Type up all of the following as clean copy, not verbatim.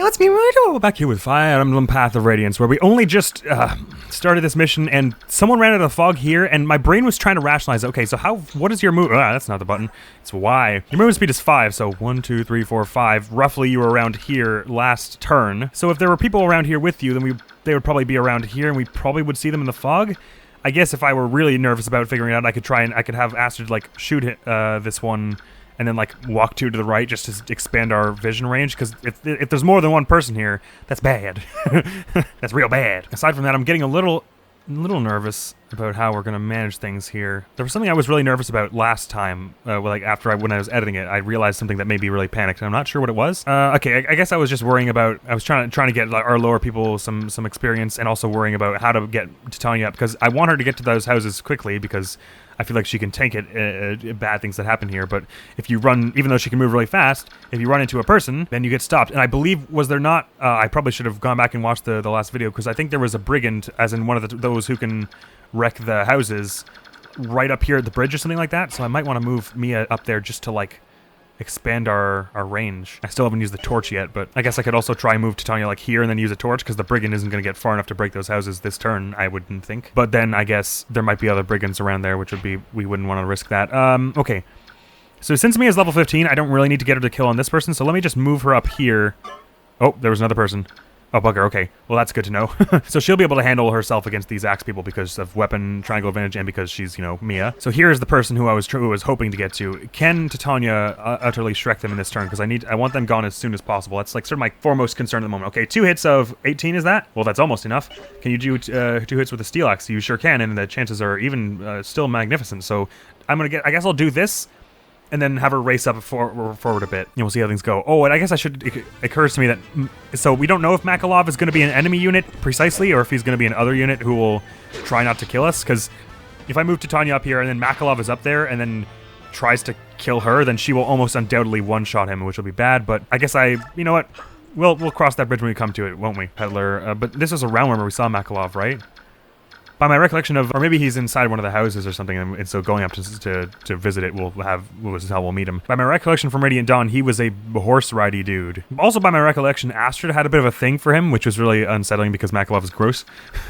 that's me, Murdo! Back here with Fire Emblem Path of Radiance, where we only just started this mission, and someone ran out of the fog here, and my brain was trying to rationalize, okay, so what is your move? That's not the button, it's Y. Your movement speed is 5, so 1, 2, 3, 4, 5. Roughly you were around here last turn. So if there were people around here with you, then they would probably be around here, and we probably would see them in the fog. I guess if I were really nervous about figuring it out, I could have Astrid, like, shoot this one, and then, like, walk two to the right just to expand our vision range, because if there's more than one person here, that's bad. That's real bad. Aside from that, I'm getting a little nervous about how we're gonna manage things here. There was something I was really nervous about last time, when I was editing it, I realized something that made me really panicked, and I'm not sure what it was. Okay, I guess I was just worrying about, I was trying to get, like, our lower people some experience, and also worrying about how to get Titania up, because I want her to get to those houses quickly, because I feel like she can tank it, bad things that happen here, but if you run, even though she can move really fast, if you run into a person, then you get stopped. And I believe, was there not, I probably should have gone back and watched the last video, because I think there was a brigand, as in one of those who can wreck the houses, right up here at the bridge or something like that, so I might want to move Mia up there just to, like, expand our range. I still haven't used the torch yet, but I guess I could also try and move Titania, like, here and then use a torch, because the brigand isn't going to get far enough to break those houses this turn, I wouldn't think. But then I guess there might be other brigands around there, which would be, we wouldn't want to risk that. Okay. So since Mia's level 15, I don't really need to get her to kill on this person, so let me just move her up here. Oh, there was another person. Oh, bugger, okay. Well, that's good to know. So she'll be able to handle herself against these axe people because of weapon triangle advantage and because she's, you know, Mia. So here's the person who I was hoping to get to. Can Titania utterly Shrek them in this turn? Because I want them gone as soon as possible. That's, like, sort of my foremost concern at the moment. Okay, 2 hits of 18, is that? Well, that's almost enough. Can you do 2 hits with a steel axe? You sure can, and the chances are even still magnificent. So I guess I'll do this, and then have her race up forward a bit. And we'll see how things go. Oh, and I guess it occurs to me that, so we don't know if Makalov is going to be an enemy unit precisely, or if he's going to be an other unit who will try not to kill us, because if I move Titania up here and then Makalov is up there and then tries to kill her, then she will almost undoubtedly one-shot him, which will be bad, but I guess you know what? We'll cross that bridge when we come to it, won't we, Peddler? But this is a round where we saw Makalov, right? By my recollection of, or maybe he's inside one of the houses or something, and so going up to visit it was how we'll meet him. By my recollection from Radiant Dawn, he was a horse-ridey dude. Also, by my recollection, Astrid had a bit of a thing for him, which was really unsettling because Makalov is gross.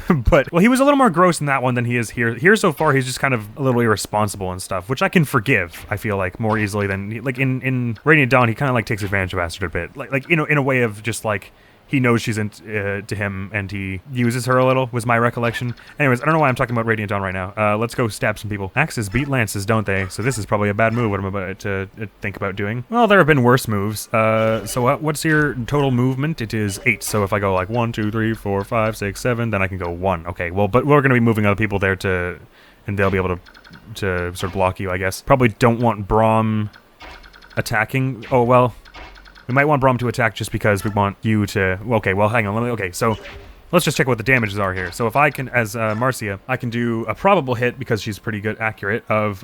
But, well, he was a little more gross in that one than he is here. Here so far, he's just kind of a little irresponsible and stuff, which I can forgive, I feel like, more easily than, like, in Radiant Dawn, he kind of, like, takes advantage of Astrid a bit. Like in a way of just, like, he knows she's into him, and he uses her a little, was my recollection. Anyways, I don't know why I'm talking about Radiant Dawn right now. Let's go stab some people. Axes beat lances, don't they? So this is probably a bad move, what I'm about to think about doing. Well, there have been worse moves. So what's your total movement? It is 8. So if I go like 1, 2, 3, 4, 5, 6, 7, then I can go 1. Okay, well, but we're going to be moving other people there and they'll be able to sort of block you, I guess. Probably don't want Braum attacking. Oh, well, we might want Braum to attack just because we want you to... Okay, well, hang on. Okay, so let's just check what the damages are here. So if I can, as Marcia, I can do a probable hit, because she's pretty good accurate, of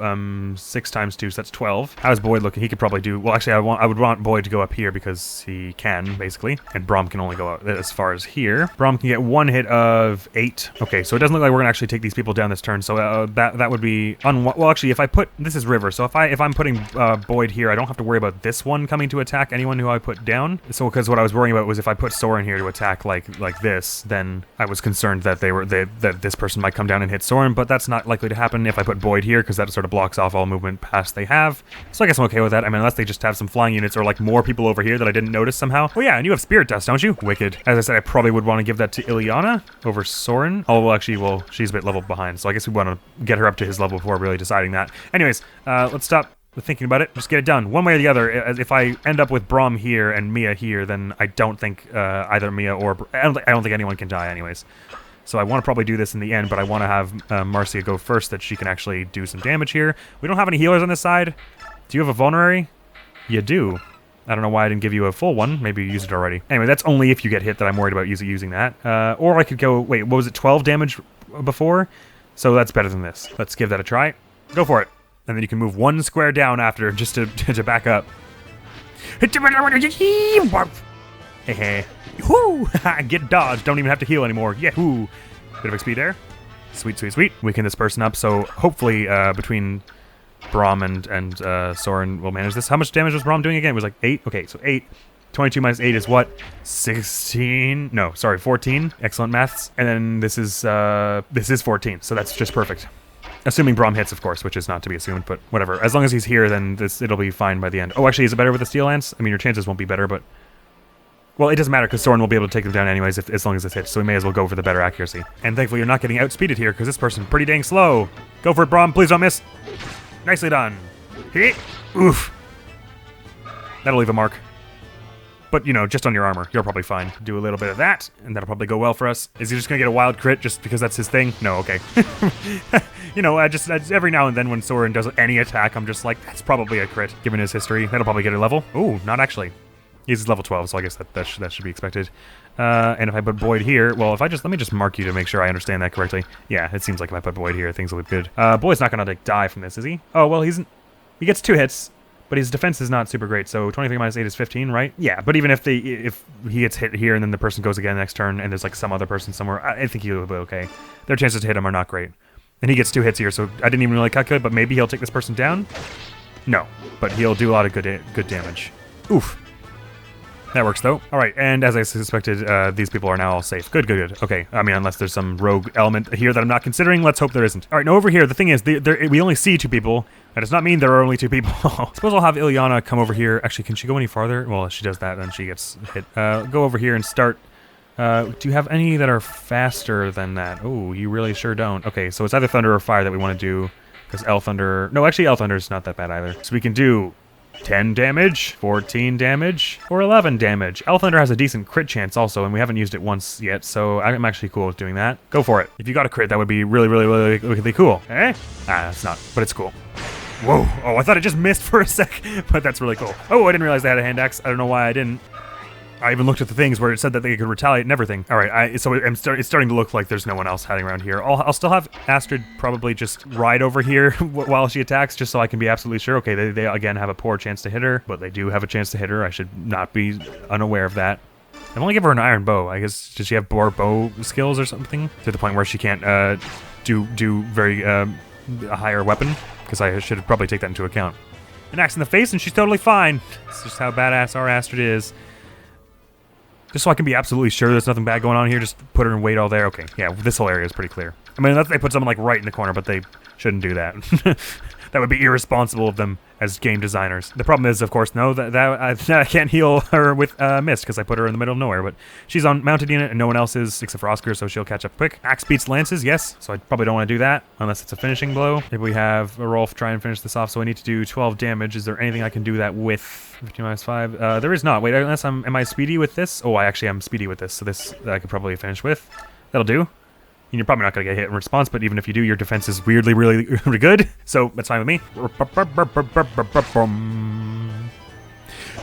6 times 2, so that's 12. How's Boyd looking? He could probably do... Well, actually, I would want Boyd to go up here because he can, basically. And Braum can only go out as far as here. Braum can get 1 hit of 8. Okay, so it doesn't look like we're going to actually take these people down this turn, so that would be... Well, actually, if I put... This is River, so if I'm putting Boyd here, I don't have to worry about this one coming to attack anyone who I put down. So, because what I was worrying about was if I put Soren here to attack like this, then I was concerned that that this person might come down and hit Soren, but that's not likely to happen if I put Boyd here, because that sort of blocks off all movement past they have. So I guess I'm okay with that. I mean, unless they just have some flying units or like more people over here that I didn't notice somehow. Oh yeah, and you have Spirit Dust, don't you? Wicked. As I said, I probably would want to give that to Ilyana over Soren. Oh, well, actually, well, she's a bit leveled behind, so I guess we want to get her up to his level before really deciding that. Anyways, let's stop thinking about it. Just get it done. One way or the other. If I end up with Braum here and Mia here, then I don't think either Mia or... I don't think anyone can die anyways. So I want to probably do this in the end, but I want to have Marcia go first, that she can actually do some damage here. We don't have any healers on this side. Do you have a vulnerary? You do. I don't know why I didn't give you a full one. Maybe you used it already. Anyway, that's only if you get hit that I'm worried about using that. Or I could go... Wait, what was it? 12 damage before? So that's better than this. Let's give that a try. Go for it. And then you can move 1 square down after, just to back up. Hey, whoo! Get dodged. Don't even have to heal anymore. Yahoo! Bit of XP there. Sweet, sweet, sweet. Weaken this person up. So hopefully between Braum and Soren we'll manage this. How much damage was Braum doing again? It was like 8. Okay, so 8. 22 minus 8 is what? 16? No, sorry, 14. Excellent maths. And then this is 14, so that's just perfect. Assuming Braum hits, of course, which is not to be assumed, but whatever. As long as he's here, then it'll be fine by the end. Oh, actually, is it better with the Steel Lance? I mean, your chances won't be better, but... Well, it doesn't matter, because Soren will be able to take them down anyways as long as it's hit, so we may as well go for the better accuracy. And thankfully, you're not getting outspeeded here, because this person's pretty dang slow. Go for it, Braum. Please don't miss. Nicely done. Hit. Oof. That'll leave a mark. But, you know, just on your armor, you're probably fine. Do a little bit of that, and that'll probably go well for us. Is he just gonna get a wild crit just because that's his thing? No, okay. You know, I just every now and then when Soren does any attack, I'm just like, that's probably a crit, given his history. That'll probably get a level. Ooh, not actually. He's level 12, so I guess that should be expected. And if I put Boyd here, well, let me just mark you to make sure I understand that correctly. Yeah, it seems like if I put Boyd here, things will look good. Boyd's not gonna like die from this, is he? Oh, well, he gets 2 hits. But his defense is not super great, so 23 minus 8 is 15, right? Yeah, but even if he gets hit here and then the person goes again next turn and there's like some other person somewhere, I think he'll be okay. Their chances to hit him are not great. And he gets 2 hits here, so I didn't even really calculate, but maybe he'll take this person down? No, but he'll do a lot of good damage. Oof. That works, though. All right, and as I suspected, these people are now all safe. Good. Okay, I mean, unless there's some rogue element here that I'm not considering, let's hope there isn't. All right, now over here, the thing is, we only see 2 people. That does not mean there are only 2 people. Suppose I'll have Ilyana come over here. Actually, can she go any farther? Well, she does that, and she gets hit. Go over here and start. Do you have any that are faster than that? Oh, you really sure don't. Okay, so it's either Thunder or Fire that we want to do, because L Thunder... No, actually, L Thunder is not that bad either. So we can do 10 damage, 14 damage, or 11 damage. L Thunder has a decent crit chance also, and we haven't used it once yet, so I'm actually cool with doing that. Go for it. If you got a crit, that would be really cool. Eh? Ah, it's not, but it's cool. Whoa. Oh, I thought it just missed for a sec, but that's really cool. Oh, I didn't realize they had a hand axe. I don't know why I didn't. I even looked at the things where it said that they could retaliate and everything. All right, so it's starting to look like there's no one else hiding around here. I'll still have Astrid probably just ride over here while she attacks, just so I can be absolutely sure. Okay, they again have a poor chance to hit her, but they do have a chance to hit her. I should not be unaware of that. I've only given her an iron bow. I guess, does she have more bow skills or something? To the point where she can't do very a higher weapon? Because I should probably take that into account. An axe in the face and she's totally fine. It's just how badass our Astrid is. Just so I can be absolutely sure there's nothing bad going on here, just put her in wait all there. Okay, yeah, this whole area is pretty clear. I mean, unless they put someone like right in the corner, but they shouldn't do that. That would be irresponsible of them as game designers. The problem is, of course, no, that I can't heal her with Mist because I put her in the middle of nowhere, but she's on mounted unit and no one else is except for Oscar, so she'll catch up quick. Axe beats lances, yes, so I probably don't want to do that unless it's a finishing blow. Maybe we have a Rolf try and finish this off, so I need to do 12 damage. Is there anything I can do that with? 15 minus 5. There is not. Wait, unless am I speedy with this? Oh, I actually am speedy with this, so this I could probably finish with. That'll do. And you're probably not going to get hit in response, but even if you do, your defense is weirdly really good, so that's fine with me.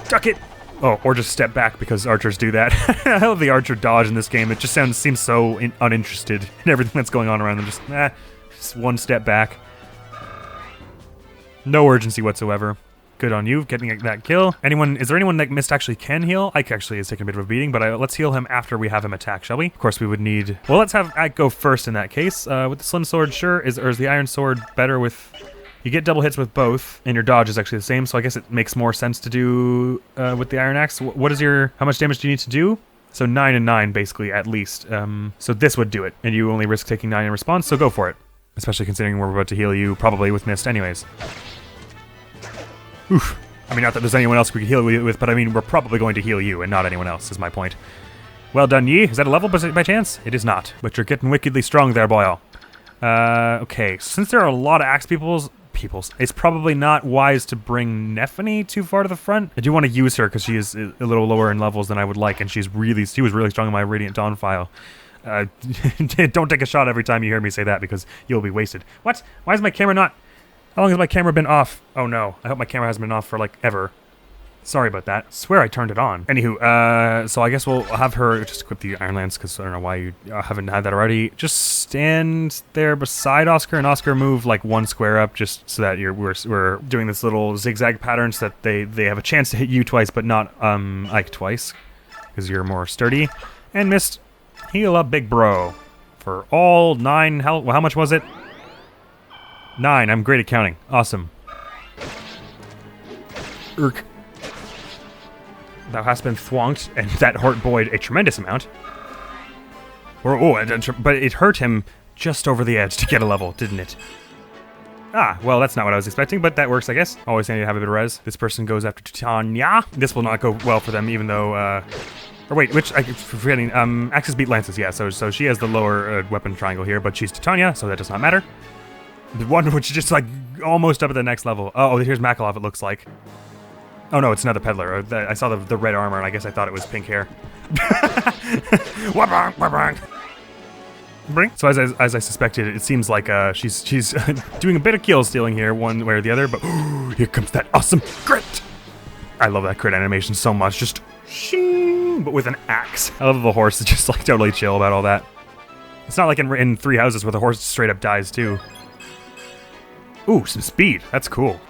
Duck it! Oh, or just step back because archers do that. I love the archer dodge in this game. It just seems so uninterested in everything that's going on around them. Just one step back. No urgency whatsoever. Good on you, getting that kill. Is there anyone that Mist actually can heal? Ike actually is taking a bit of a beating, but let's heal him after we have him attack, shall we? Of course, we would need... Well, let's have Ike go first in that case. With the Slim Sword, sure. Or is the Iron Sword better with... You get double hits with both, and your dodge is actually the same, so I guess it makes more sense to do with the Iron Axe. What is your... How much damage do you need to do? So 9 and 9, basically, at least. So this would do it, and you only risk taking 9 in response, so go for it. Especially considering we're about to heal you, probably with Mist anyways. Oof. I mean, not that there's anyone else we could heal with, but I mean, we're probably going to heal you and not anyone else, is my point. Well done, ye. Is that a level by chance? It is not, but you're getting wickedly strong there, boyo. Okay, since there are a lot of axe peoples, it's probably not wise to bring Nephany too far to the front. I do want to use her because she is a little lower in levels than I would like, and she was really strong in my Radiant Dawn file. Don't take a shot every time you hear me say that because you'll be wasted. What? Why is my camera not... How long has my camera been off? Oh no, I hope my camera hasn't been off for like ever. Sorry about that. I swear I turned it on. Anywho, so I guess we'll have her just equip the Iron Lance because I don't know why you haven't had that already. Just stand there beside Oscar and Oscar move like 1 square up just so that we're doing this little zigzag pattern so that they have a chance to hit you twice but not Ike twice because you're more sturdy. And Mist, heal up big bro for all 9 health. Well, how much was it? 9. I'm great at counting. Awesome. Urk. Thou hast been thwonked, and that hurt Boyd a tremendous amount. But it hurt him just over the edge to get a level, didn't it? Ah, well, that's not what I was expecting, but that works, I guess. Always handy to have a bit of res. This person goes after Titania. This will not go well for them, even though, or wait, which, I keep forgetting, Axes beat Lances, yeah, so she has the lower weapon triangle here, but she's Titania, so that does not matter. The one which is just, like, almost up at the next level. Oh, here's Makalov, it looks like. Oh no, it's another peddler. I saw the red armor, and I guess I thought it was pink hair. So as I suspected, it seems like she's doing a bit of kill stealing here, one way or the other. But here comes that awesome crit! I love that crit animation so much. Just shing, but with an axe. I love the horse is just like totally chill about all that. It's not like in Three Houses where the horse straight up dies too. Ooh, some speed. That's cool.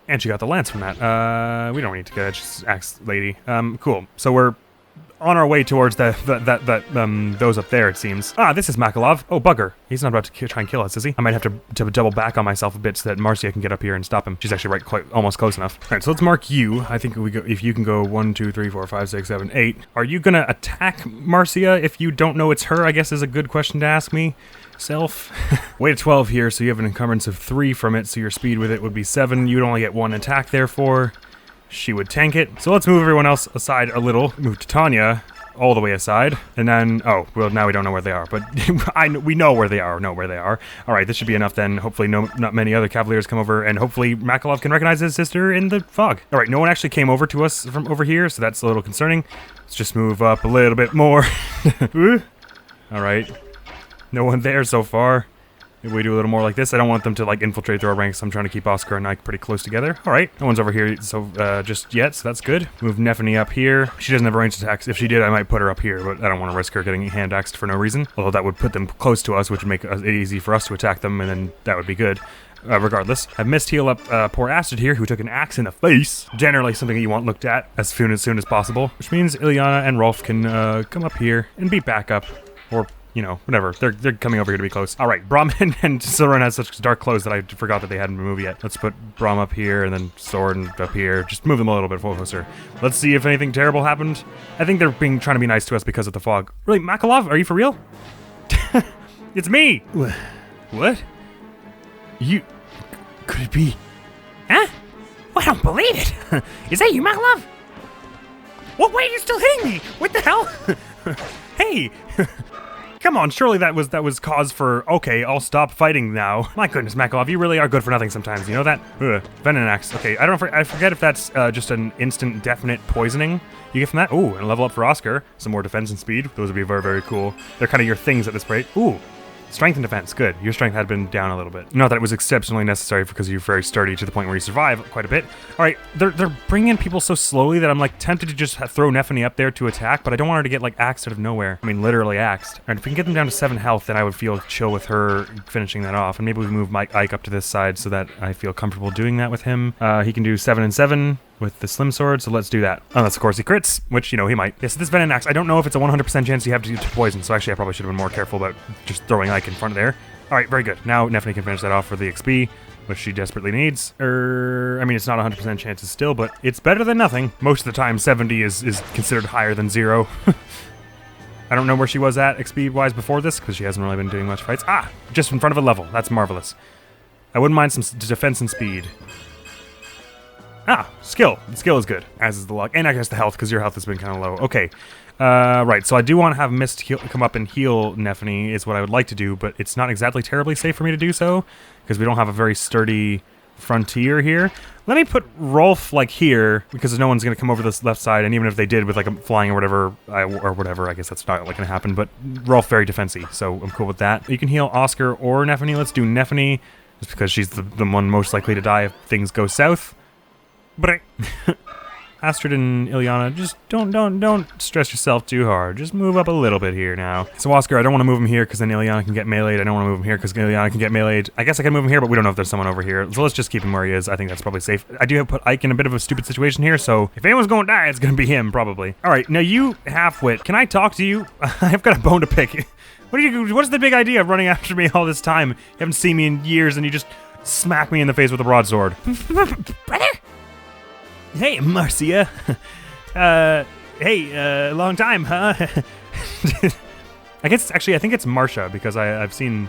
And she got the lance from that. We don't need to get it. Just axe lady. Cool. So we're on our way towards those up there, it seems. Ah, this is Makalov. Oh, bugger. He's not about to try and kill us, is he? I might have to double back on myself a bit so that Marcia can get up here and stop him. She's actually almost close enough. All right, so let's mark you. I think we go. If you can go 1, 2, 3, 4, 5, 6, 7, 8. Are you gonna attack Marcia if you don't know it's her? I guess is a good question to ask me. Self. Weight of 12 here, so you have an encumbrance of 3 from it, so your speed with it would be 7. You'd only get 1 attack, therefore. She would tank it. So let's move everyone else aside a little. Move Titania all the way aside. And then, oh, well, now we don't know where they are, but we know where they are. All right, this should be enough then. Hopefully not many other Cavaliers come over, and hopefully Makalov can recognize his sister in the fog. All right, no one actually came over to us from over here, so that's a little concerning. Let's just move up a little bit more. All right. No one there so far. Maybe we do a little more like this. I don't want them to like infiltrate through our ranks. I'm trying to keep Oscar and Ike pretty close together. All right, no one's over here so just yet, so that's good. Move Neffany up here. She doesn't have ranged attacks. If she did, I might put her up here, but I don't want to risk her getting hand axed for no reason. Although that would put them close to us, which would make it easy for us to attack them, and then that would be good. Regardless, I've missed heal up poor Astrid here, who took an axe in the face. Generally something that you want looked at as soon as possible, which means Ilyana and Rolf can come up here and beat back up, or you know, whatever. They're coming over here to be close. All right, Brahmin and Silran has such dark clothes that I forgot that they hadn't moved yet. Let's put Brahm up here and then Soren up here. Just move them a little bit closer. Let's see if anything terrible happened. I think they're trying to be nice to us because of the fog. Really, Makalov? Are you for real? It's me! What? You... Could it be... Huh? Well, I don't believe it. Is that you, Makalov? What? Wait, you're still hitting me! What the hell? Hey! Come on, surely that was cause for, okay, I'll stop fighting now. My goodness, Makalov, you really are good for nothing sometimes, you know that? Venenax. Okay, I forget if that's just an instant definite poisoning you get from that. Ooh, and a level up for Oscar. Some more defense and speed. Those would be very, very cool. They're kind of your things at this rate. Ooh. Strength and defense, good. Your strength had been down a little bit. Not that it was exceptionally necessary because you're very sturdy to the point where you survive quite a bit. All right, they're bringing in people so slowly that I'm like tempted to just throw Neffany up there to attack, but I don't want her to get like axed out of nowhere. I mean, literally axed. All right, if we can get them down to 7 health, then I would feel chill with her finishing that off. And maybe we move Ike up to this side so that I feel comfortable doing that with him. He can do 7 and 7. With the slim sword, so let's do that. Unless, of course, he crits, which, you know, he might. Yes, this Venenax, I don't know if it's a 100% chance you have to poison, so actually I probably should have been more careful about just throwing Ike in front of there. All right, very good. Now Neffany can finish that off for the XP, which she desperately needs. I mean, it's not 100% chances still, but it's better than nothing. Most of the time, 70 is considered higher than 0. I don't know where she was at XP-wise before this, because she hasn't really been doing much fights. Ah, just in front of a level. That's marvelous. I wouldn't mind some defense and speed. Ah, skill. Skill is good, as is the luck. And I guess the health, because your health has been kind of low. Okay. Right, so I do want to have Mist come up and heal Neffany, is what I would like to do, but it's not exactly terribly safe for me to do so, because we don't have a very sturdy frontier here. Let me put Rolf, like, here, because no one's going to come over this left side, and even if they did with, like, a flying or whatever, I guess that's not, like, going to happen, but Rolf very defensive, so I'm cool with that. You can heal Oscar or Neffany. Let's do Neffany, just because she's the one most likely to die if things go south. But Astrid and Ilyana, just don't stress yourself too hard. Just move up a little bit here now. So Oscar, I don't want to move him here because then Ilyana can get meleeed. I don't want to move him here because Ilyana can get meleeed. I guess I can move him here, but we don't know if there's someone over here. So let's just keep him where he is. I think that's probably safe. I do have put Ike in a bit of a stupid situation here, so if anyone's going to die, it's going to be him, probably. All right, now you half-wit. Can I talk to you? I've got a bone to pick. What's the big idea of running after me all this time? You haven't seen me in years and you just smack me in the face with a broadsword. Brother? Hey, Marcia. Hey, long time, huh? I think it's Marcia because I've seen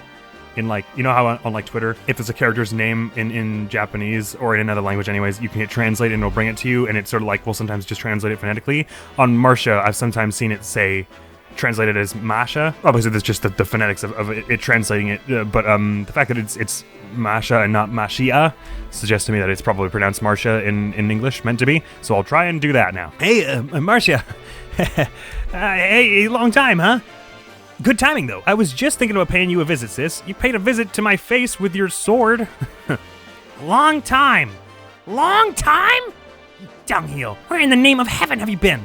in like, you know how on like Twitter, if there's a character's name in Japanese or in another language anyways, you can hit translate and it'll bring it to you, and it's sort of like, we'll sometimes just translate it phonetically. On Marcia, I've sometimes seen it say, translated as Masha. Obviously, there's just the phonetics of it translating it, but the fact that it's Masha and not Mashia suggests to me that it's probably pronounced Marcia in English, meant to be. So I'll try and do that now. Hey, Marcia. Hey, long time, huh? Good timing, though. I was just thinking about paying you a visit, sis. You paid a visit to my face with your sword. Long time? Long time? You dungheel. Where in the name of heaven have you been?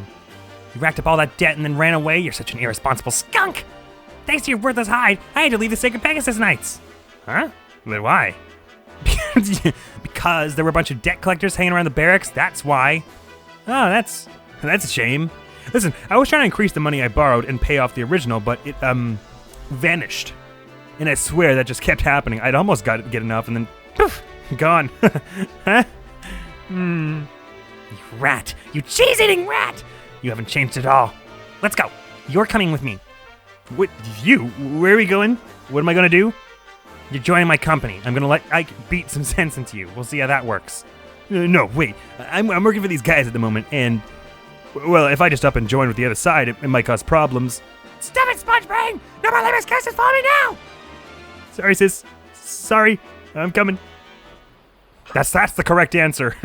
You racked up all that debt and then ran away? You're such an irresponsible skunk. Thanks to your worthless hide, I had to leave the Sacred Pegasus Knights. Huh? Then why? Because there were a bunch of debt collectors hanging around the barracks, that's why. Oh, that's a shame. Listen, I was trying to increase the money I borrowed and pay off the original, but it, vanished. And I swear that just kept happening. I'd almost got to get enough and then, poof, gone. Huh? You rat. You cheese-eating rat. You haven't changed at all. Let's go. You're coming with me. What, you? Where are we going? What am I gonna do? You're joining my company. I'm gonna let Ike beat some sense into you. We'll see how that works. No, wait. I'm working for these guys at the moment, and, well, if I just up and join with the other side, it might cause problems. Stop it, Sponge Brain! No more limits curses for me now! Sorry, sis. Sorry. I'm coming. That's the correct answer.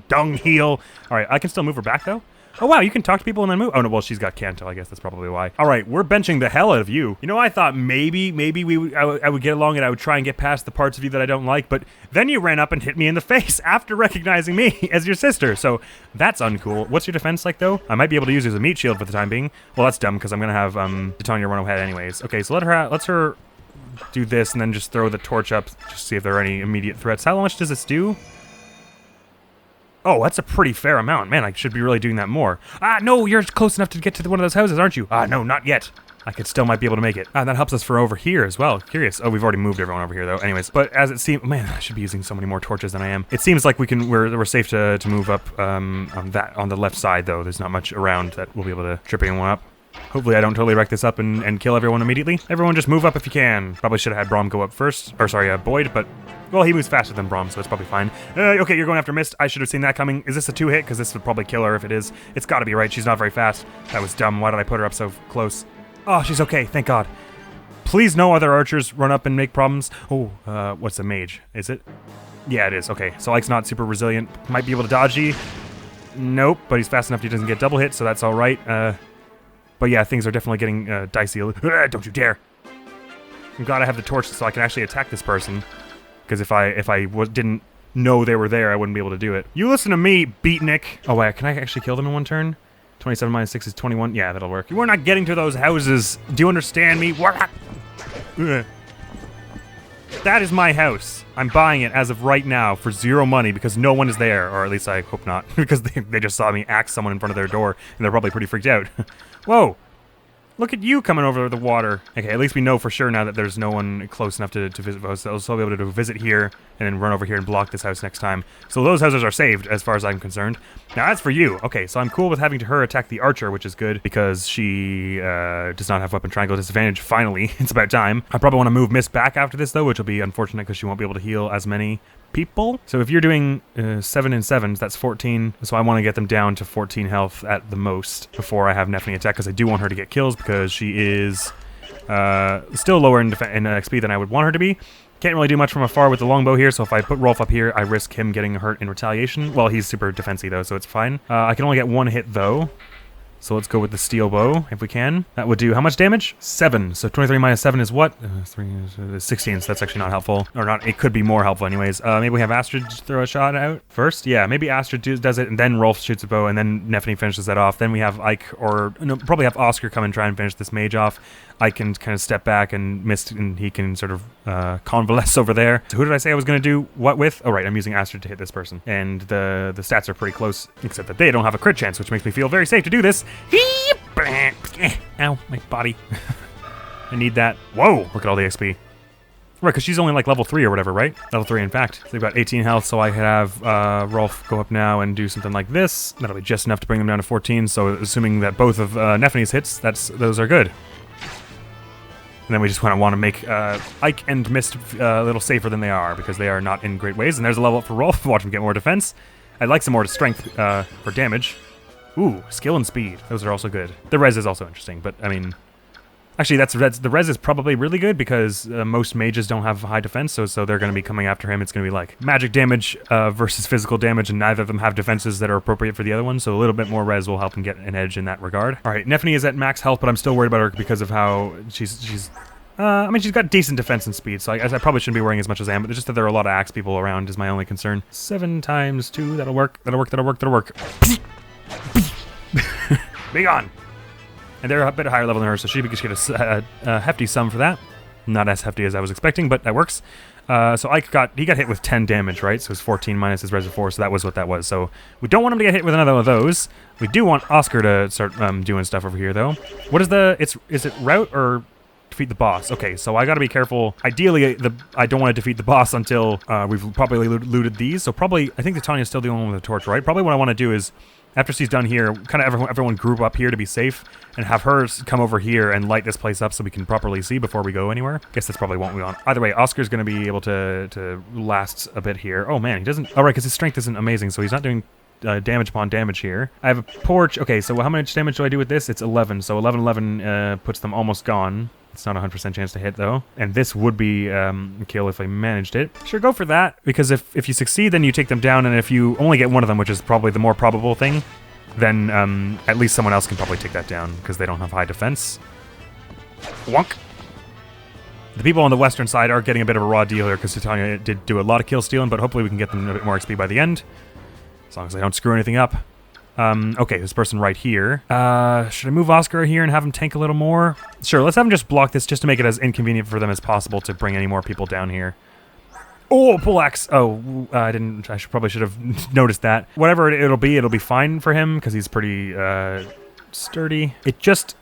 Dung heel. All right, I can still move her back, though? Oh, wow, you can talk to people and then move. Oh, no, well, she's got Canto. I guess that's probably why. All right, we're benching the hell out of you. You know, I thought maybe I would get along and I would try and get past the parts of you that I don't like, but then you ran up and hit me in the face after recognizing me as your sister, so that's uncool. What's your defense like, though? I might be able to use you as a meat shield for the time being. Well, that's dumb, because I'm going to have Titania run ahead anyways. Okay, so let's her do this and then just throw the torch up, just see if there are any immediate threats. How much does this do? Oh, that's a pretty fair amount. Man, I should be really doing that more. Ah, no, you're close enough to get to one of those houses, aren't you? Ah, no, not yet. I could still might be able to make it. Ah, that helps us for over here as well. Curious. Oh, we've already moved everyone over here, though. Anyways, but as it seems... Man, I should be using so many more torches than I am. It seems like we're safe to move up on the left side, though. There's not much around that we'll be able to trip anyone up. Hopefully I don't totally wreck this up and kill everyone immediately. Everyone just move up if you can. Probably should have had Braum go up first. Or sorry, Boyd, but... Well, he moves faster than Braum, so it's probably fine. Okay, you're going after Mist. I should have seen that coming. Is this a 2-hit? Because this would probably kill her if it is. It's got to be right. She's not very fast. That was dumb. Why did I put her up so close? Oh, she's okay. Thank God. Please no other archers run up and make problems. Oh, what's a mage? Is it? Yeah, it is. Okay, so Ike's not super resilient. Might be able to dodge you. Nope, but he's fast enough he doesn't get double hit, so that's all right. But yeah, things are definitely getting dicey. Don't you dare. I'm glad I have the torch so I can actually attack this person. Because if I didn't know they were there, I wouldn't be able to do it. You listen to me, beatnik. Oh, wait, can I actually kill them in one turn? 27 minus 6 is 21. Yeah, that'll work. We're not getting to those houses. Do you understand me? That is my house. I'm buying it as of right now for 0 money because no one is there. Or at least I hope not. Because they just saw me axe someone in front of their door. And they're probably pretty freaked out. Whoa. Look at you coming over the water. Okay, at least we know for sure now that there's no one close enough to visit those. So I'll be able to visit here and then run over here and block this house next time. So those houses are saved as far as I'm concerned. Now as for you, okay, so I'm cool with having her attack the archer, which is good because she does not have weapon triangle disadvantage. Finally, it's about time. I probably want to move Mist back after this though, which will be unfortunate because she won't be able to heal as many people. So if you're doing 7 and 7s, that's 14. So I want to get them down to 14 health at the most before I have Nephany attack because I do want her to get kills because she is still lower in XP than I would want her to be. Can't really do much from afar with the longbow here, so if I put Rolf up here, I risk him getting hurt in retaliation. Well, he's super defensy though, so it's fine. I can only get 1 hit though. So let's go with the steel bow, if we can. That would do how much damage? 7. So 23 minus 7 is what? 16, so that's actually not helpful. Or not, it could be more helpful anyways. Maybe we have Astrid throw a shot out first? Yeah, maybe Astrid does it, and then Rolf shoots a bow, and then Nephany finishes that off. Then we have Ike, or no, probably have Oscar come and try and finish this mage off. I can kind of step back and Mist, and he can sort of convalesce over there. So who did I say I was going to do what with? Oh, right, I'm using Astrid to hit this person. And the stats are pretty close, except that they don't have a crit chance, which makes me feel very safe to do this. Ow, my body. I need that. Whoa, look at all the XP. Right, because she's only like level 3 or whatever, right? Level 3, in fact. So they've got 18 health, so I could have Rolf go up now and do something like this. That'll be just enough to bring them down to 14, so assuming that both of Nephene's hits, those are good. And then we just kind of want to make Ike and Mist a little safer than they are, because they are not in great ways. And there's a level up for Rolf. Watch him get more defense. I'd like some more strength for damage. Ooh, skill and speed. Those are also good. The res is also interesting, but I mean... Actually, the res is probably really good because most mages don't have high defense, so they're going to be coming after him. It's going to be like magic damage versus physical damage, and neither of them have defenses that are appropriate for the other one, so a little bit more res will help him get an edge in that regard. All right, Nephene is at max health, but I'm still worried about her because of how she's I mean, she's got decent defense and speed, so I guess I probably shouldn't be worrying as much as I am, but just that there are a lot of axe people around is my only concern. 7 times 2, that'll work. Be gone! And they're a bit higher level than her, so she could get a hefty sum for that. Not as hefty as I was expecting, but that works. So Ike got hit with 10 damage, right? So it's 14 minus his res of 4, so that was what that was. So we don't want him to get hit with another one of those. We do want Oscar to start doing stuff over here, though. What is is it route or defeat the boss? Okay, so I gotta be careful. Ideally, I don't want to defeat the boss until we've probably looted these. So probably, I think the Tanya's still the only one with a torch, right? Probably what I want to do is, after she's done here, kind of everyone group up here to be safe, and have her come over here and light this place up so we can properly see before we go anywhere. Guess that's probably what we want. Either way, Oscar's going to be able to last a bit here. Oh man, he doesn't... Oh right, because his strength isn't amazing, so he's not doing damage upon damage here. I have a porch. Okay, so how much damage do I do with this? It's 11, so 11 puts them almost gone. It's not a 100% chance to hit, though. And this would be a kill if I managed it. Sure, go for that, because if you succeed, then you take them down, and if you only get one of them, which is probably the more probable thing, then at least someone else can probably take that down, because they don't have high defense. Wonk! The people on the western side are getting a bit of a raw deal here, because Titania did do a lot of kill stealing, but hopefully we can get them a bit more XP by the end, as long as they don't screw anything up. Okay, this person right here. Should I move Oscar here and have him tank a little more? Sure, let's have him just block this just to make it as inconvenient for them as possible to bring any more people down here. Oh, pull axe! Oh, I probably should have noticed that. Whatever it'll be fine for him because he's pretty sturdy. It just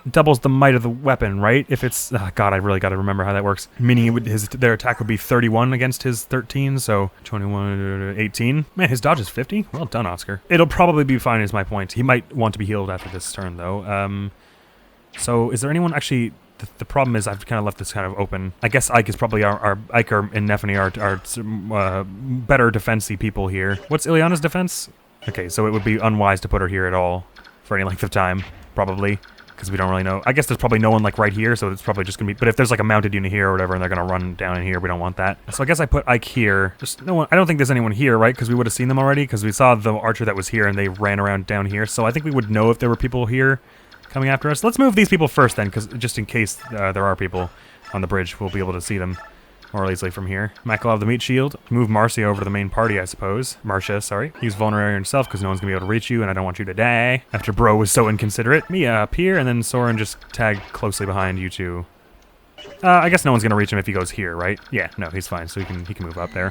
doubles the might of the weapon, right? If it's... Oh God, I really got to remember how that works. Meaning their attack would be 31 against his 13, so 21, 18. Man, his dodge is 50? Well done, Oscar. It'll probably be fine is my point. He might want to be healed after this turn, though. So is there anyone... Actually, the problem is I've kind of left this kind of open. I guess Ike is probably Ike and Nephene are better defense-y people here. What's Ileana's defense? Okay, so it would be unwise to put her here at all for any length of time, probably. Because we don't really know. I guess there's probably no one like right here, so it's probably just gonna be... But if there's like a mounted unit here or whatever, and they're gonna run down in here, we don't want that. So I guess I put Ike here. Just no one... I don't think there's anyone here, right? Because we would have seen them already, because we saw the archer that was here, and they ran around down here. So I think we would know if there were people here coming after us. Let's move these people first then, because just in case there are people on the bridge, we'll be able to see them more easily from here. Mac will have the meat shield. Move Marcia over to the main party, I suppose. Marcia, sorry. Use vulnerary yourself because no one's gonna be able to reach you, and I don't want you to die. After Bro was so inconsiderate. Mia up here, and then Soren just tag closely behind you two. I guess no one's gonna reach him if he goes here, right? Yeah, no, he's fine, so he can move up there.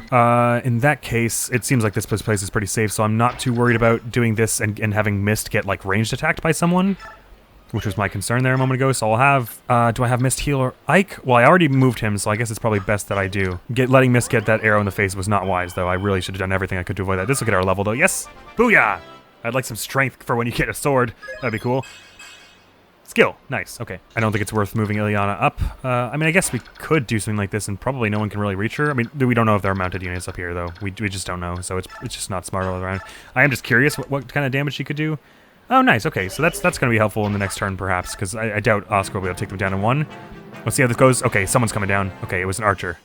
In that case, it seems like this place is pretty safe, so I'm not too worried about doing this and having Mist get like ranged attacked by someone, which was my concern there a moment ago. So I'll have, do I have Mist heal or Ike? Well, I already moved him, so I guess it's probably best that I do. Letting Mist get that arrow in the face was not wise, though. I really should have done everything I could to avoid that. This will get our level, though. Yes! Booyah! I'd like some strength for when you get a sword. That'd be cool. Skill. Nice. Okay. I don't think it's worth moving Ileana up. I mean, I guess we could do something like this, and probably no one can really reach her. I mean, we don't know if there are mounted units up here, though. We just don't know, so it's just not smart all around. I am just curious what kind of damage she could do. Oh, nice. Okay, so that's going to be helpful in the next turn, perhaps, because I doubt Oscar will be able to take them down in one. Let's see how this goes. Okay, someone's coming down. Okay, it was an archer.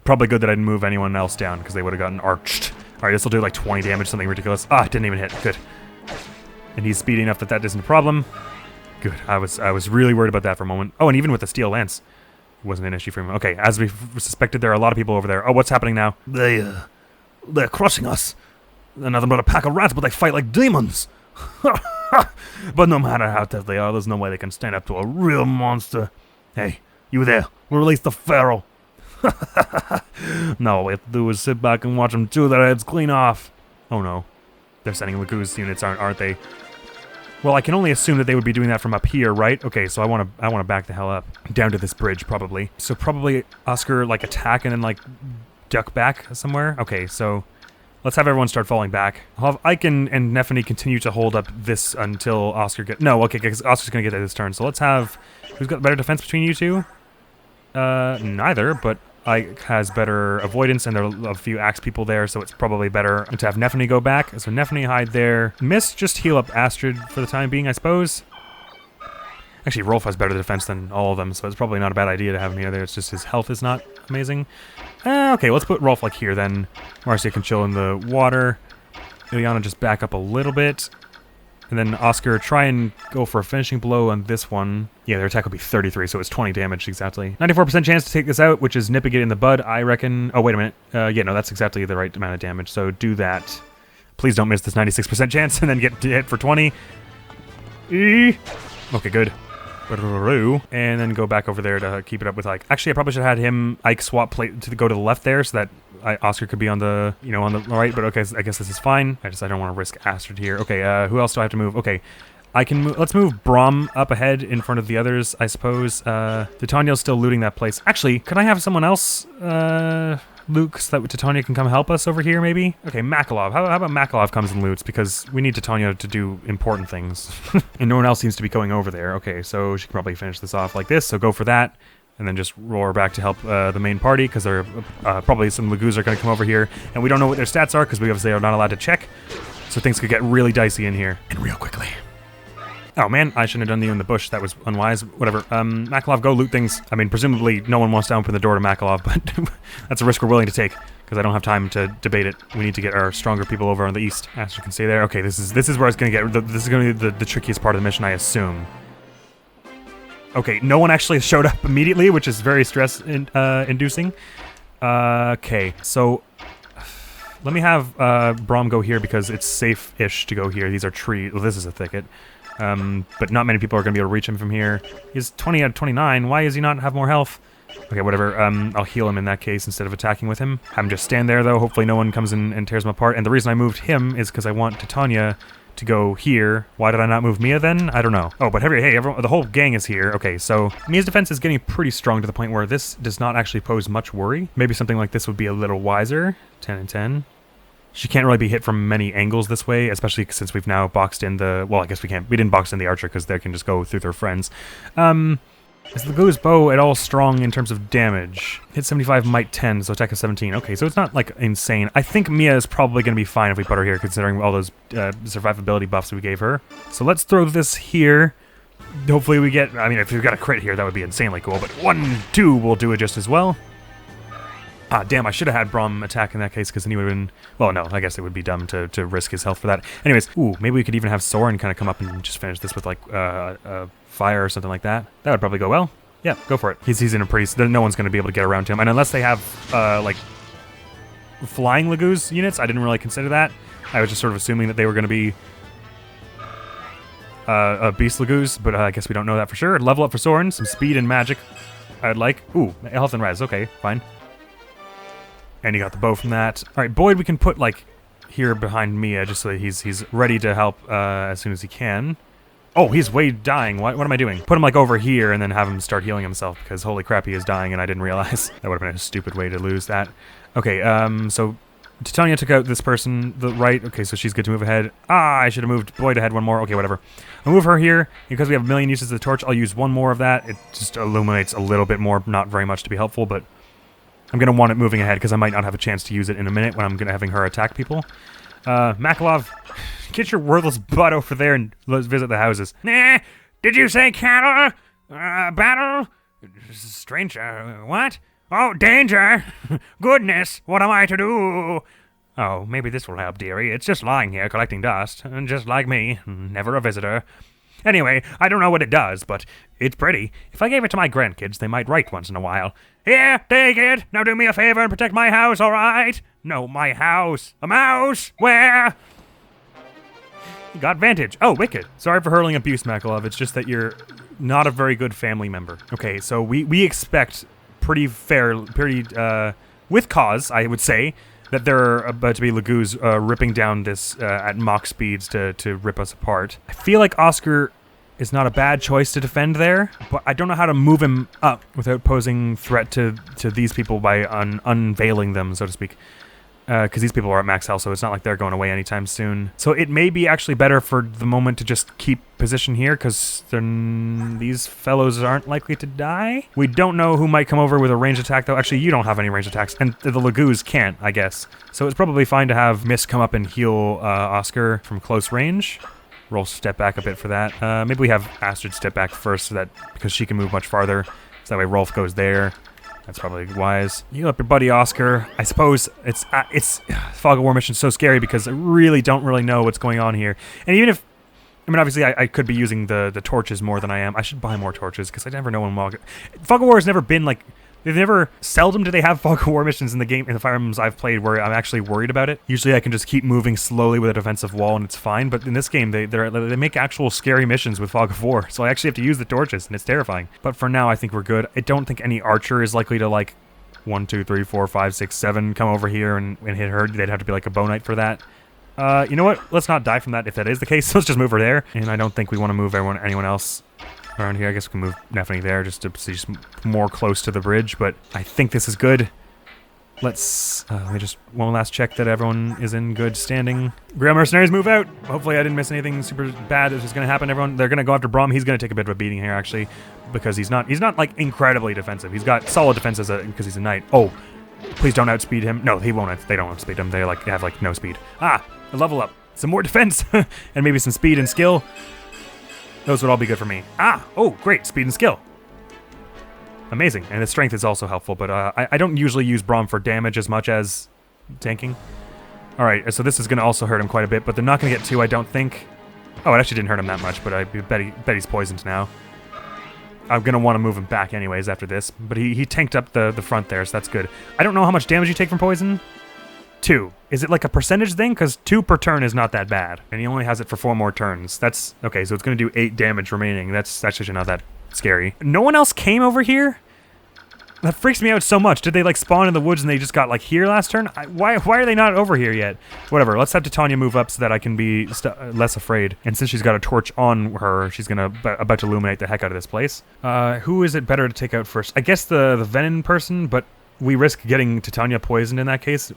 Probably good that I didn't move anyone else down, because they would have gotten arched. All right, this will do like 20 damage, something ridiculous. Ah, didn't even hit. Good. And he's speedy enough that isn't a problem. Good. I was really worried about that for a moment. Oh, and even with the steel lance, it wasn't an issue for him. Okay, as we suspected, there are a lot of people over there. Oh, what's happening now? They're crushing us. They're nothing but a pack of rats, but they fight like demons. But no matter how tough they are, there's no way they can stand up to a real monster. Hey, you there. We'll release the Pharaoh. No, all we have to do is sit back and watch them chew their heads clean off. Oh no. They're sending Lagu's units, aren't they? Well, I can only assume that they would be doing that from up here, right? Okay, so I want to back the hell up. Down to this bridge, probably. So probably Oscar, like, attack and then, like, duck back somewhere. Okay, so let's have everyone start falling back. I'll have Ike and Nephany continue to hold up this until Oscar get... No, okay, because Oscar's going to get this turn. So let's have... Who's got better defense between you two? Neither, but Ike has better avoidance, and there are a few axe people there, so it's probably better to have Nephany go back. So Nephany hide there. Miss, just heal up Astrid for the time being, I suppose. Actually, Rolf has better defense than all of them, so it's probably not a bad idea to have him here there. It's just his health is not amazing. Okay, let's put Rolf, like, here, then. Marcia can chill in the water. Ileana just back up a little bit. And then Oscar, try and go for a finishing blow on this one. Yeah, their attack will be 33, so it's 20 damage exactly. 94% chance to take this out, which is nipping it in the bud, I reckon. Oh, wait a minute. Yeah, no, that's exactly the right amount of damage, so do that. Please don't miss this 96% chance and then get hit for 20. Okay, good. And then go back over there to keep it up with Ike. Actually, I probably should have had him, Ike, swap plate to go to the left there so that Oscar could be on the, on the right, but okay, I guess this is fine. I don't want to risk Astrid here. Okay, who else do I have to move? Okay, I can move, let's move Brom up ahead in front of the others, I suppose. Titania's still looting that place. Actually, could I have someone else, Luke, so that Titania can come help us over here, maybe? Okay, Makalov. How about Makalov comes and loots, because we need Titania to do important things. And no one else seems to be going over there. Okay, so she can probably finish this off like this, so go for that. And then just roar back to help the main party, because there are probably some Lagoos are going to come over here. And we don't know what their stats are, because we obviously are not allowed to check. So things could get really dicey in here. And real quickly. Oh man, I shouldn't have done you in the bush. That was unwise. Whatever. Makalov, go loot things. I mean, presumably no one wants to open the door to Makalov, but that's a risk we're willing to take, because I don't have time to debate it. We need to get our stronger people over on the east. Astrid can stay there. Okay, this is where it's going to get... This is going to be the trickiest part of the mission, I assume. Okay, no one actually showed up immediately, which is very stress-inducing. Okay, so... Let me have Brom go here, because it's safe-ish to go here. These are trees. Well, this is a thicket. But not many people are going to be able to reach him from here. He's 20 out of 29. Why does he not have more health? Okay, whatever. I'll heal him in that case instead of attacking with him. Have him just stand there, though. Hopefully no one comes in and tears him apart. And the reason I moved him is because I want Titania to go here. Why did I not move Mia then? I don't know. Oh, but hey, everyone, the whole gang is here. Okay, so Mia's defense is getting pretty strong to the point where this does not actually pose much worry. Maybe something like this would be a little wiser. 10 and 10. She can't really be hit from many angles this way, especially since we've now boxed in the... Well, I guess we can't. We didn't box in the archer because they can just go through their friends. Is the Lagoon's bow at all strong in terms of damage? Hit 75, might 10, so attack of 17. Okay, so it's not, like, insane. I think Mia is probably going to be fine if we put her here, considering all those survivability buffs we gave her. So let's throw this here. Hopefully we get... I mean, if we've got a crit here, that would be insanely cool, but 1, 2 will do it just as well. Ah, damn, I should have had Brom attack in that case, because then he would have been... Well, no, I guess it would be dumb to risk his health for that. Anyways, ooh, maybe we could even have Soren kind of come up and just finish this with, like, fire or something like that. That would probably go well. Yeah, go for it. He's in a pretty... No one's going to be able to get around to him. And unless they have, like, flying Lagoos units, I didn't really consider that. I was just sort of assuming that they were going to be Beast Lagoos, but I guess we don't know that for sure. Level up for Soren, some speed and magic I'd like. Ooh, health and res. Okay, fine. And he got the bow from that. All right, Boyd we can put, like, here behind Mia, just so that he's ready to help as soon as he can. Oh, he's way dying. What am I doing? Put him, like, over here and then have him start healing himself, because holy crap, he is dying and I didn't realize. That would have been a stupid way to lose that. Okay, so Titania took out this person, the right. Okay, so she's good to move ahead. Ah, I should have moved Boyd ahead one more. Okay, whatever. I'll move her here. Because we have a million uses of the torch, I'll use one more of that. It just illuminates a little bit more, not very much to be helpful, but... I'm going to want it moving ahead because I might not have a chance to use it in a minute when I'm going to having her attack people. Makalov, get your worthless butt over there and let's visit the houses. Nah, did you say cattle? Battle? Strange, what? Oh, danger! Goodness, what am I to do? Oh, maybe this will help, dearie. It's just lying here collecting dust, and just like me, never a visitor. Anyway, I don't know what it does, but it's pretty. If I gave it to my grandkids, they might write once in a while. Here, take it. Now do me a favor and protect my house, all right? No, my house. A mouse? Where? You got vantage. Oh, wicked. Sorry for hurling abuse, Makalov. It's just that you're not a very good family member. Okay, so we expect pretty fair, with cause, I would say, that there are about to be Lagoos ripping down this at Mach speeds to rip us apart. I feel like Oscar is not a bad choice to defend there, but I don't know how to move him up without posing threat to these people by unveiling them, so to speak. Because these people are at max health, so it's not like they're going away anytime soon. So it may be actually better for the moment to just keep position here, because these fellows aren't likely to die. We don't know who might come over with a ranged attack, though. Actually, you don't have any ranged attacks, and the Lagoos can't, I guess. So it's probably fine to have Mist come up and heal Oscar from close range. Roll step back a bit for that. Maybe we have Astrid step back first, so that because she can move much farther, so that way Rolf goes there. That's probably wise. Heal up your buddy Oscar. I suppose it's Fog of War mission's so scary because I really don't know what's going on here. And even if, I mean, obviously I could be using the torches more than I am. I should buy more torches because I never know when Fog of War has never been like, seldom do they have Fog of War missions in the game, in the Fire Emblems I've played where I'm actually worried about it. Usually I can just keep moving slowly with a defensive wall and it's fine, but in this game they make actual scary missions with Fog of War, so I actually have to use the torches and it's terrifying. But for now I think we're good. I don't think any archer is likely to like 1, 2, 3, 4, 5, 6, 7 come over here and hit her. They'd have to be like a bow knight for that. You know what? Let's not die from that if that is the case. Let's just move her there. And I don't think we want to move anyone else around here. I guess we can move Nephany there just to see more close to the bridge, but I think this is good. Let me just one last check that everyone is in good standing. Grail Mercenaries move out. Hopefully I didn't miss anything super bad that is going to happen. Everyone, they're going to go after Brom. He's going to take a bit of a beating here actually, because he's not like incredibly defensive. He's got solid defense because he's a knight. Oh, please don't outspeed him. No, they don't outspeed him. They have like no speed. A level up, some more defense, and maybe some speed and skill. Those would all be good for me. Oh, great, speed and skill. Amazing, and the strength is also helpful, but I don't usually use Braum for damage as much as tanking. All right, so this is going to also hurt him quite a bit, but they're not going to get 2, I don't think. Oh, it actually didn't hurt him that much, but I bet he's poisoned now. I'm going to want to move him back anyways after this, but he tanked up the front there, so that's good. I don't know how much damage you take from poison. 2. Is it like a percentage thing? Because 2 per turn is not that bad. And he only has it for 4 more turns. That's, okay, so it's going to do 8 damage remaining. That's actually not that scary. No one else came over here? That freaks me out so much. Did they like spawn in the woods and they just got like here last turn? Why are they not over here yet? Whatever, let's have Titania move up so that I can be less afraid. And since she's got a torch on her, she's about to illuminate the heck out of this place. Who is it better to take out first? I guess the Venom person, but we risk getting Titania poisoned in that case,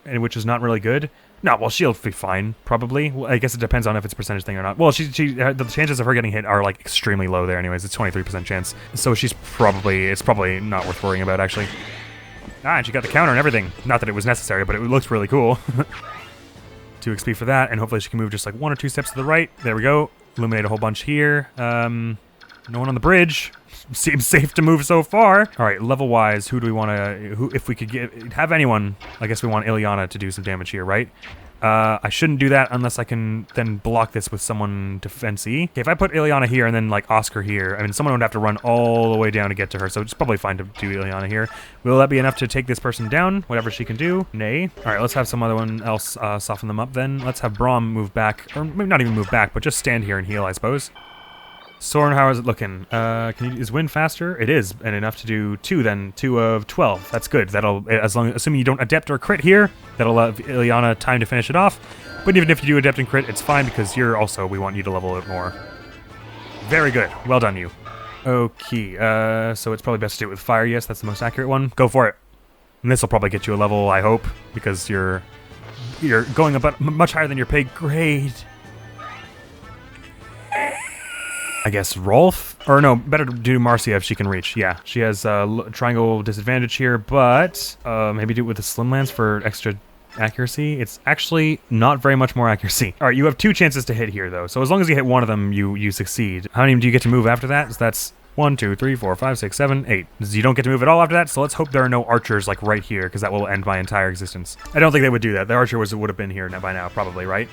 which is not really good. No, well, she'll be fine, probably. Well, I guess it depends on if it's a percentage thing or not. Well, the chances of her getting hit are, like, extremely low there anyways. It's 23% chance. So it's probably not worth worrying about, actually. And she got the counter and everything. Not that it was necessary, but it looks really cool. 2 XP for that, and hopefully she can move just, like, 1 or 2 steps to the right. There we go. Illuminate a whole bunch here. No one on the bridge. Seems safe to move so far. All right, level-wise, who do we want to... If we could have anyone, I guess we want Ileana to do some damage here, right? I shouldn't do that unless I can then block this with someone defense-y. Okay, if I put Ileana here and then, like, Oscar here, I mean, someone would have to run all the way down to get to her, so it's probably fine to do Ileana here. Will that be enough to take this person down, whatever she can do? Nay. All right, let's have some other one else soften them up then. Let's have Braum move back, or maybe not even move back, but just stand here and heal, I suppose. Soren, how is it looking? Is Wind faster? It is, and enough to do 2 then. 2 of 12. That's good. That'll, assuming you don't adept or crit here, that'll allow Ileana time to finish it off. But even if you do adept and crit, it's fine because we want you to level it more. Very good. Well done, you. Okay, so it's probably best to do it with fire. Yes, that's the most accurate one. Go for it. And this will probably get you a level, I hope, because you're going about much higher than your pay grade. I guess Rolf? Or no, better to do Marcia if she can reach. Yeah, she has triangle disadvantage here, but maybe do it with the Slim Lance for extra accuracy. It's actually not very much more accuracy. All right, you have 2 chances to hit here, though. So as long as you hit one of them, you succeed. How many do you get to move after that? So that's 1, 2, 3, 4, 5, 6, 7, 8. You don't get to move at all after that, so let's hope there are no archers like right here, because that will end my entire existence. I don't think they would do that. The archer would have been here by now, probably, right?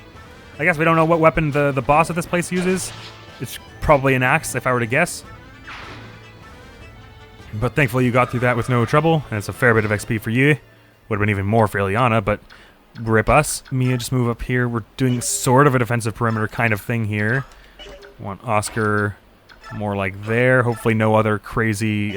I guess we don't know what weapon the boss of this place uses. It's probably an axe, if I were to guess. But thankfully you got through that with no trouble, and it's a fair bit of XP for you. Would have been even more for Ileana, but rip us. Mia, just move up here. We're doing sort of a defensive perimeter kind of thing here. Want Oscar More like there. Hopefully no other crazy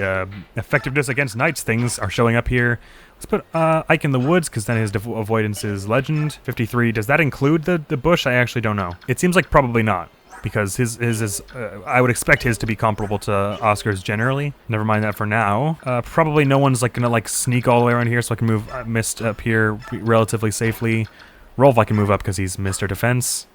effectiveness against knights things are showing up here. Let's put Ike in the woods, because then his avoidance is legend. 53. Does that include the bush? I actually don't know. It seems like probably not, because his is, I would expect his to be comparable to Oscar's generally. Never mind that for now. Probably no one's like gonna like sneak all the way around here, so I can move Mist up here relatively safely. Rolf I can move up because he's Mr. Defense.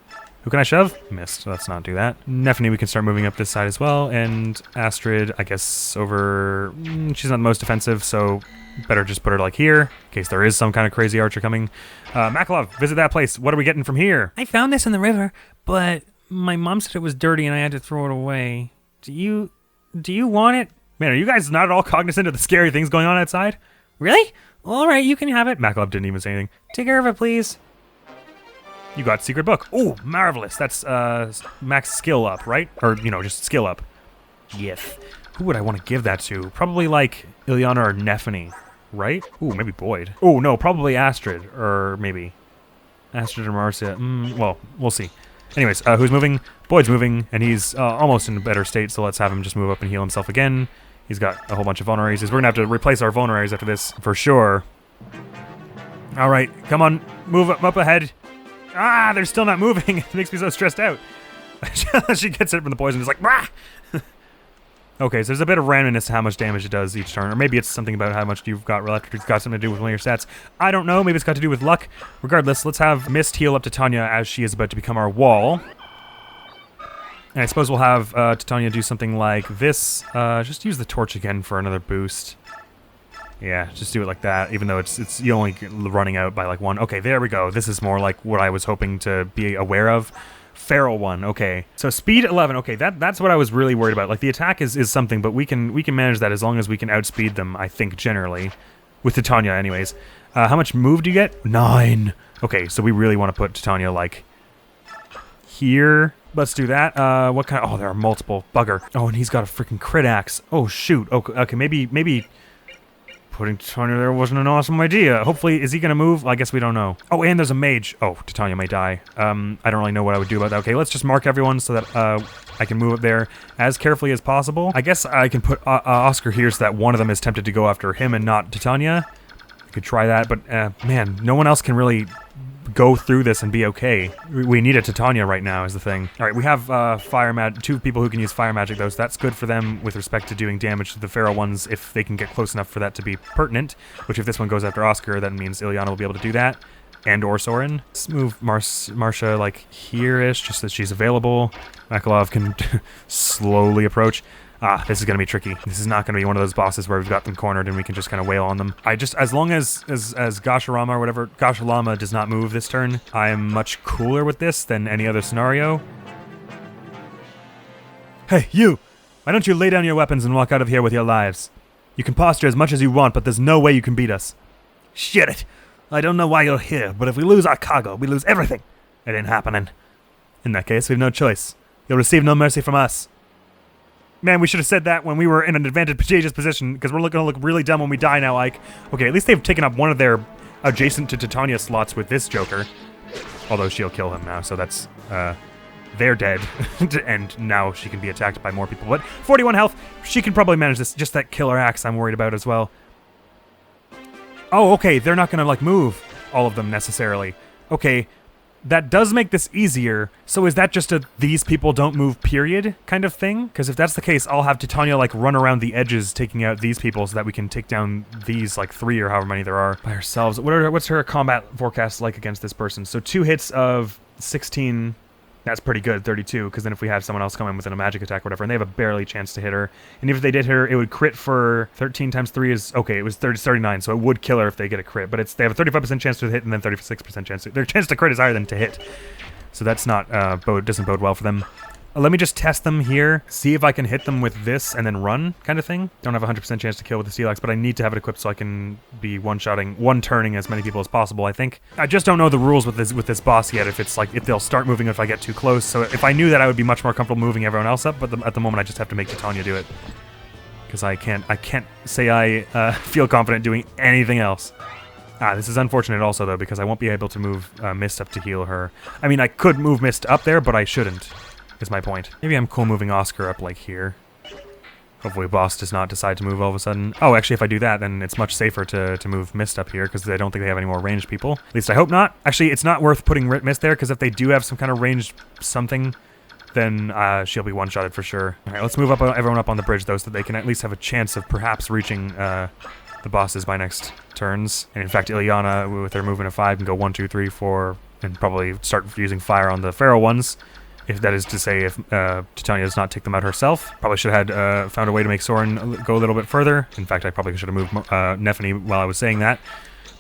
Who can I shove? Mist. Let's not do that. Nephany we can start moving up this side as well, and Astrid, I guess over... she's not the most defensive, so better just put her like here, in case there is some kind of crazy archer coming. Makalov, visit that place. What are we getting from here? I found this in the river, but my mom said it was dirty and I had to throw it away. Do you want it? Man, are you guys not at all cognizant of the scary things going on outside? Really? All right, you can have it. Makalov didn't even say anything. Take care of it, please. You got secret book. Oh, marvelous. That's max skill up, right? Or, you know, just skill up. Yes. Who would I want to give that to? Probably like Ilyana or Nephany, right? Ooh, maybe Boyd. Oh, no, probably Astrid, or maybe Astrid or Marcia. Well, we'll see. Anyways, who's moving? Boyd's moving, and he's almost in a better state, so let's have him just move up and heal himself again. He's got a whole bunch of vulneraries. We're going to have to replace our vulneraries after this, for sure. All right, come on, move up ahead. Ah, they're still not moving. It makes me so stressed out. She gets hit from the poison. It's like, rah! Okay, so there's a bit of randomness to how much damage it does each turn. Or maybe it's something about how much you've got left. It's got something to do with one of your stats. I don't know. Maybe it's got to do with luck. Regardless, let's have Mist heal up Titania as she is about to become our wall. And I suppose we'll have Titania do something like this. Just use the torch again for another boost. Yeah, just do it like that, even though it's you only running out by like one. Okay, there we go. This is more like what I was hoping to be aware of. Feral one, okay. So speed 11, okay, that's what I was really worried about. Like the attack is something, but we can manage that as long as we can outspeed them, I think, generally. With Titania, anyways. How much move do you get? 9. Okay, so we really want to put Titania like here. Let's do that. What kind of... Oh, there are multiple. Bugger. Oh, and he's got a freaking crit axe. Oh, shoot. Okay, maybe putting Titania there wasn't an awesome idea. Hopefully, is he going to move? I guess we don't know. Oh, and there's a mage. Oh, Titania may die. I don't really know what I would do about that. Okay, let's just mark everyone so that I can move up there as carefully as possible. I guess I can put Oscar here so that one of them is tempted to go after him and not Titania. I could try that, but man, no one else can really go through this and be okay. We need a Titania right now is the thing. All right, we have two people who can use fire magic though, so that's good for them with respect to doing damage to the feral ones if they can get close enough for that to be pertinent, which if this one goes after Oscar, that means Ilyana will be able to do that, and or Soren. Let's move Marcia like here-ish, just that she's available. Makalov can slowly approach. This is going to be tricky. This is not going to be one of those bosses where we've got them cornered and we can just kind of wail on them. As long as Gasharama or whatever, Gashalama does not move this turn, I am much cooler with this than any other scenario. Hey, you! Why don't you lay down your weapons and walk out of here with your lives? You can posture as much as you want, but there's no way you can beat us. Shit it! I don't know why you're here, but if we lose our cargo, we lose everything. It ain't happening. In that case, we have no choice. You'll receive no mercy from us. Man, we should have said that when we were in an advantageous position, because we're going to look really dumb when we die now, Ike. Okay, at least they've taken up one of their adjacent to Titania slots with this Joker. Although she'll kill him now, so that's... they're dead. And now she can be attacked by more people. But 41 health, she can probably manage this. Just that killer axe I'm worried about as well. Oh, okay, they're not going to, like, move all of them necessarily. Okay, that does make this easier. So is that just a these people don't move period kind of thing? Because if that's the case, I'll have Titania like run around the edges taking out these people so that we can take down these like 3 or however many there are by ourselves. What's her combat forecast like against this person? So 2 hits of 16, that's pretty good, 32, because then if we have someone else come in with a magic attack or whatever, and they have a barely chance to hit her, and if they did hit her, it would crit for 13 times 3 is, okay, it was 39, so it would kill her if they get a crit, but they have a 35% chance to hit and then 36% chance their chance to crit is higher than to hit. So that's not, doesn't bode well for them. Let me just test them here, see if I can hit them with this and then run kind of thing. Don't have a 100% chance to kill with the steel axe, but I need to have it equipped so I can be one-turning as many people as possible, I think. I just don't know the rules with this boss yet, if it's like, if they'll start moving if I get too close. So if I knew that, I would be much more comfortable moving everyone else up, but at the moment I just have to make Titania do it. Because I can't say I feel confident doing anything else. This is unfortunate also, though, because I won't be able to move Mist up to heal her. I mean, I could move Mist up there, but I shouldn't. is my point. Maybe I'm cool moving Oscar up like here. Hopefully boss does not decide to move all of a sudden. Oh, actually, if I do that, then it's much safer to move Mist up here, because I don't think they have any more ranged people. At least I hope not. Actually, it's not worth putting Mist there, because if they do have some kind of ranged something, then she'll be one-shotted for sure. All right, let's move up everyone up on the bridge, though, so that they can at least have a chance of perhaps reaching the bosses by next turns. And in fact, Ilyana, with her movement of 5, can go 1, 2, 3, 4, and probably start using fire on the feral ones. If that is to say, if Titania does not take them out herself. Probably should have had found a way to make Soren go a little bit further. In fact, I probably should have moved Nephany while I was saying that.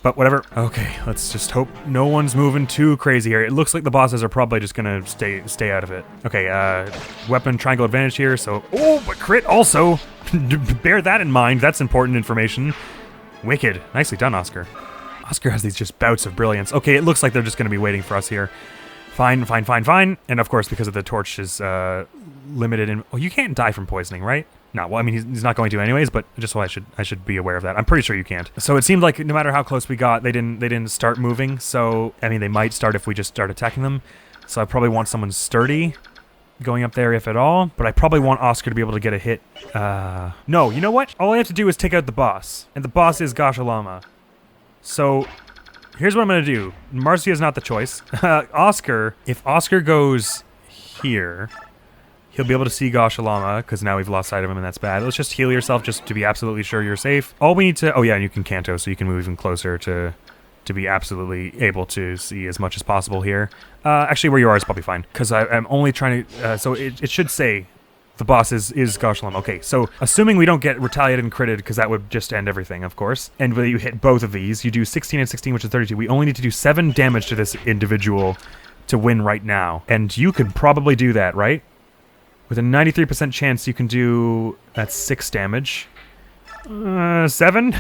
But whatever. Okay, let's just hope no one's moving too crazy here. It looks like the bosses are probably just gonna stay out of it. Okay, weapon triangle advantage here, so... Oh, but crit also! Bear that in mind, that's important information. Wicked. Nicely done, Oscar. Oscar has these just bouts of brilliance. Okay, it looks like they're just gonna be waiting for us here. Fine. And of course, because of the torch is limited in... Oh, you can't die from poisoning, right? No, well, I mean, he's not going to anyways, but just so I should be aware of that. I'm pretty sure you can't. So it seemed like no matter how close we got, they didn't start moving. So, I mean, they might start if we just start attacking them. So I probably want someone sturdy going up there, if at all. But I probably want Oscar to be able to get a hit. No, you know what? All I have to do is take out the boss. And the boss is Gashalama. So... Here's what I'm going to do. Marcia is not the choice. Oscar, if Oscar goes here, he'll be able to see Gashalama, because now we've lost sight of him and that's bad. Let's just heal yourself just to be absolutely sure you're safe. All we need to... Oh yeah, and you can Canto, so you can move even closer to be absolutely able to see as much as possible here. Actually, where you are is probably fine, because I'm only trying to... so it should say... The boss is Gashalama. Okay, so assuming we don't get retaliated and critted, because that would just end everything, of course. And when you hit both of these, you do 16 and 16, which is 32. We only need to do 7 damage to this individual to win right now. And you can probably do that, right? With a 93% chance, you can do... That's 6 damage. 7?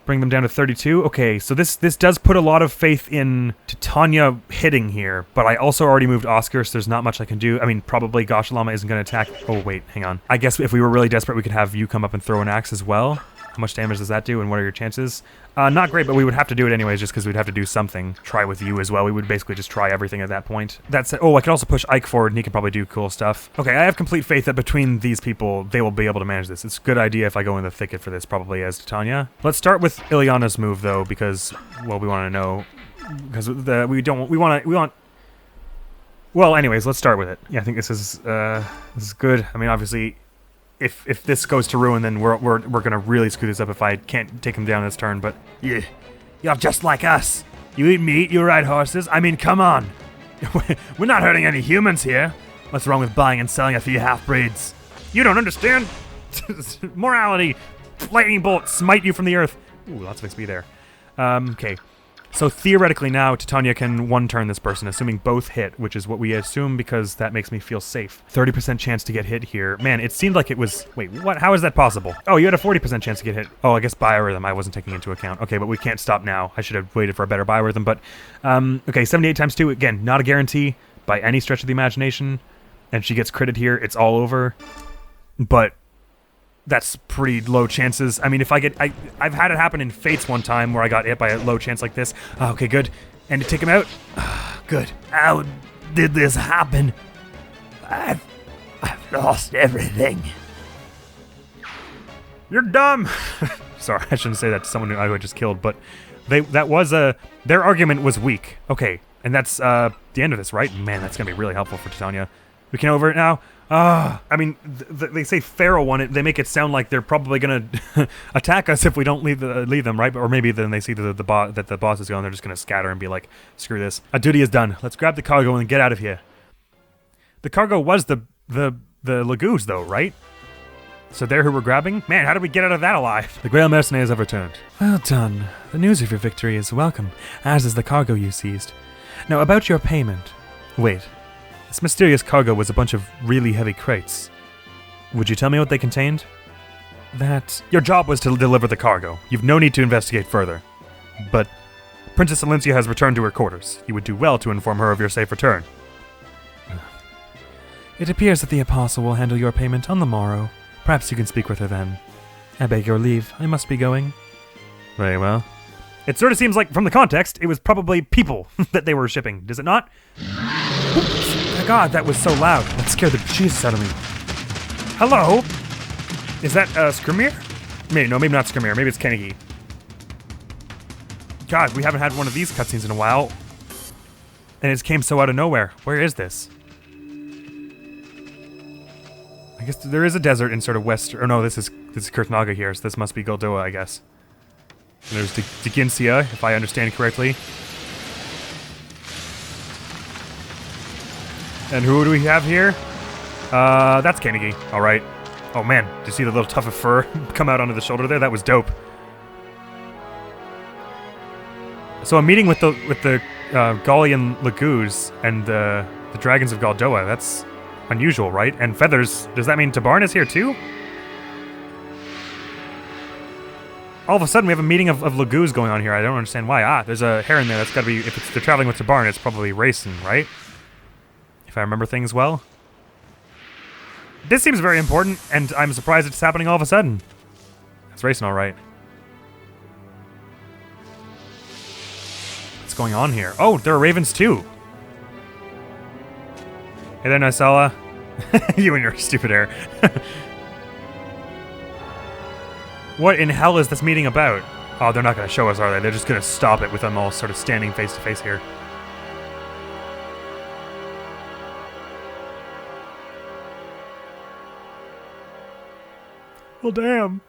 Bring them down to 32. Okay, so this does put a lot of faith in Titania hitting here, but I also already moved Oscar, so there's not much I can do. I mean, probably Gashalama isn't going to attack. Oh, wait, hang on. I guess if we were really desperate, we could have you come up and throw an axe as well. How much damage does that do, and what are your chances? Not great, but we would have to do it anyways, just because we'd have to do something. Try with you as well. We would basically just try everything at that point. That's it. Oh, I could also push Ike forward, and he can probably do cool stuff. Okay, I have complete faith that between these people, they will be able to manage this. It's a good idea if I go in the thicket for this, probably as Titania. Let's start with Ilyana's move, though, because, well, we want to know... Because we want... Well, anyways, let's start with it. Yeah, I think this is good. I mean, obviously... If this goes to ruin, then we're gonna really screw this up if I can't take him down this turn, but... Yeah, you're just like us. You eat meat, you ride horses. I mean, come on. We're not hurting any humans here. What's wrong with buying and selling a few half-breeds? You don't understand! Morality! Lightning bolt, smite you from the earth. Ooh, lots of XP there. Okay. So theoretically now, Titania can one-turn this person, assuming both hit, which is what we assume because that makes me feel safe. 30% chance to get hit here. Man, it seemed like it was... Wait, what? How is that possible? Oh, you had a 40% chance to get hit. Oh, I guess biorhythm I wasn't taking into account. Okay, but we can't stop now. I should have waited for a better biorhythm, but... okay, 78 times 2, again, not a guarantee by any stretch of the imagination. And she gets critted here, it's all over. But... That's pretty low chances. I mean, if I get... I've had it happen in Fates one time where I got hit by a low chance like this. Oh, okay, good. And to take him out? Good. How did this happen? I've lost everything. You're dumb! Sorry, I shouldn't say that to someone who I just killed, but their argument was weak. Okay, and that's the end of this, right? Man, that's gonna be really helpful for Titania. We can over it now? I mean, they say feral one. They make it sound like they're probably gonna attack us if we don't leave them, right? Or maybe then they see that the boss is gone. They're just gonna scatter and be like, "Screw this. Our duty is done. Let's grab the cargo and get out of here." The cargo was the Lagoos, though, right? So they're who we're grabbing? Man, how did we get out of that alive? The Grail mercenaries have returned. Well done. The news of your victory is welcome, as is the cargo you seized. Now about your payment. Wait. This mysterious cargo was a bunch of really heavy crates. Would you tell me what they contained? That... Your job was to deliver the cargo. You've no need to investigate further. But Princess Alencia has returned to her quarters. You would do well to inform her of your safe return. It appears that the Apostle will handle your payment on the morrow. Perhaps you can speak with her then. I beg your leave. I must be going. Very well. It sort of seems like, from the context, it was probably people that they were shipping. Does it not? Oops. God, that was so loud. That scared the Jesus out of me. Hello? Is that, Skrimir? Maybe not Skrimir. Maybe it's Caineghis. God, we haven't had one of these cutscenes in a while. And it came so out of nowhere. Where is this? I guess there is a desert in sort of west... Or no, this is Kurtnaga here, so this must be Goldoa, I guess. And there's Diginsia, if I understand correctly. And who do we have here? That's Caineghis. Alright. Oh man, did you see the little tuft of fur come out onto the shoulder there? That was dope. So a meeting with the Gallian Laguz and the dragons of Goldoa, that's unusual, right? And feathers, does that mean Tabarn is here too? All of a sudden we have a meeting of Laguz going on here. I don't understand why. Ah, there's a heron there. That's gotta be, if they're traveling with Tabarn, it's probably racing, right? If I remember things well. This seems very important, and I'm surprised it's happening all of a sudden. It's racing alright. What's going on here? Oh, there are ravens too. Hey there, Nysala. You and your stupid hair. What in hell is this meeting about? Oh, they're not going to show us, are they? They're just going to stop it with them all sort of standing face to face here. Well, damn.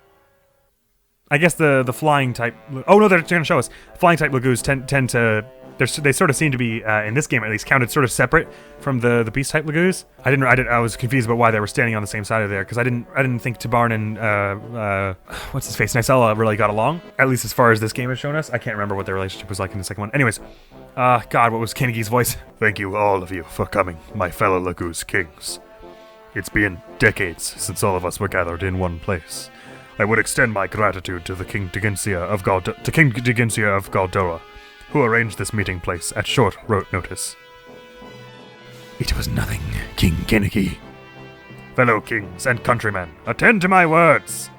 I guess the flying type... Oh, no, they're going to show us. Flying type Laguz tend to... They sort of seem to be, in this game at least, counted sort of separate from the beast type Laguz. I was confused about why they were standing on the same side of there, because I didn't think Tabarn and, what's his face, Nysala really got along. At least as far as this game has shown us. I can't remember what their relationship was like in the second one. Anyways, God, what was Caineghis' voice? Thank you, all of you, for coming, my fellow Laguz kings. It's been decades since all of us were gathered in one place. I would extend my gratitude to the King Diginsia of Goldoa, who arranged this meeting place at short notice. It was nothing, King Caineghis. Fellow kings and countrymen, attend to my words!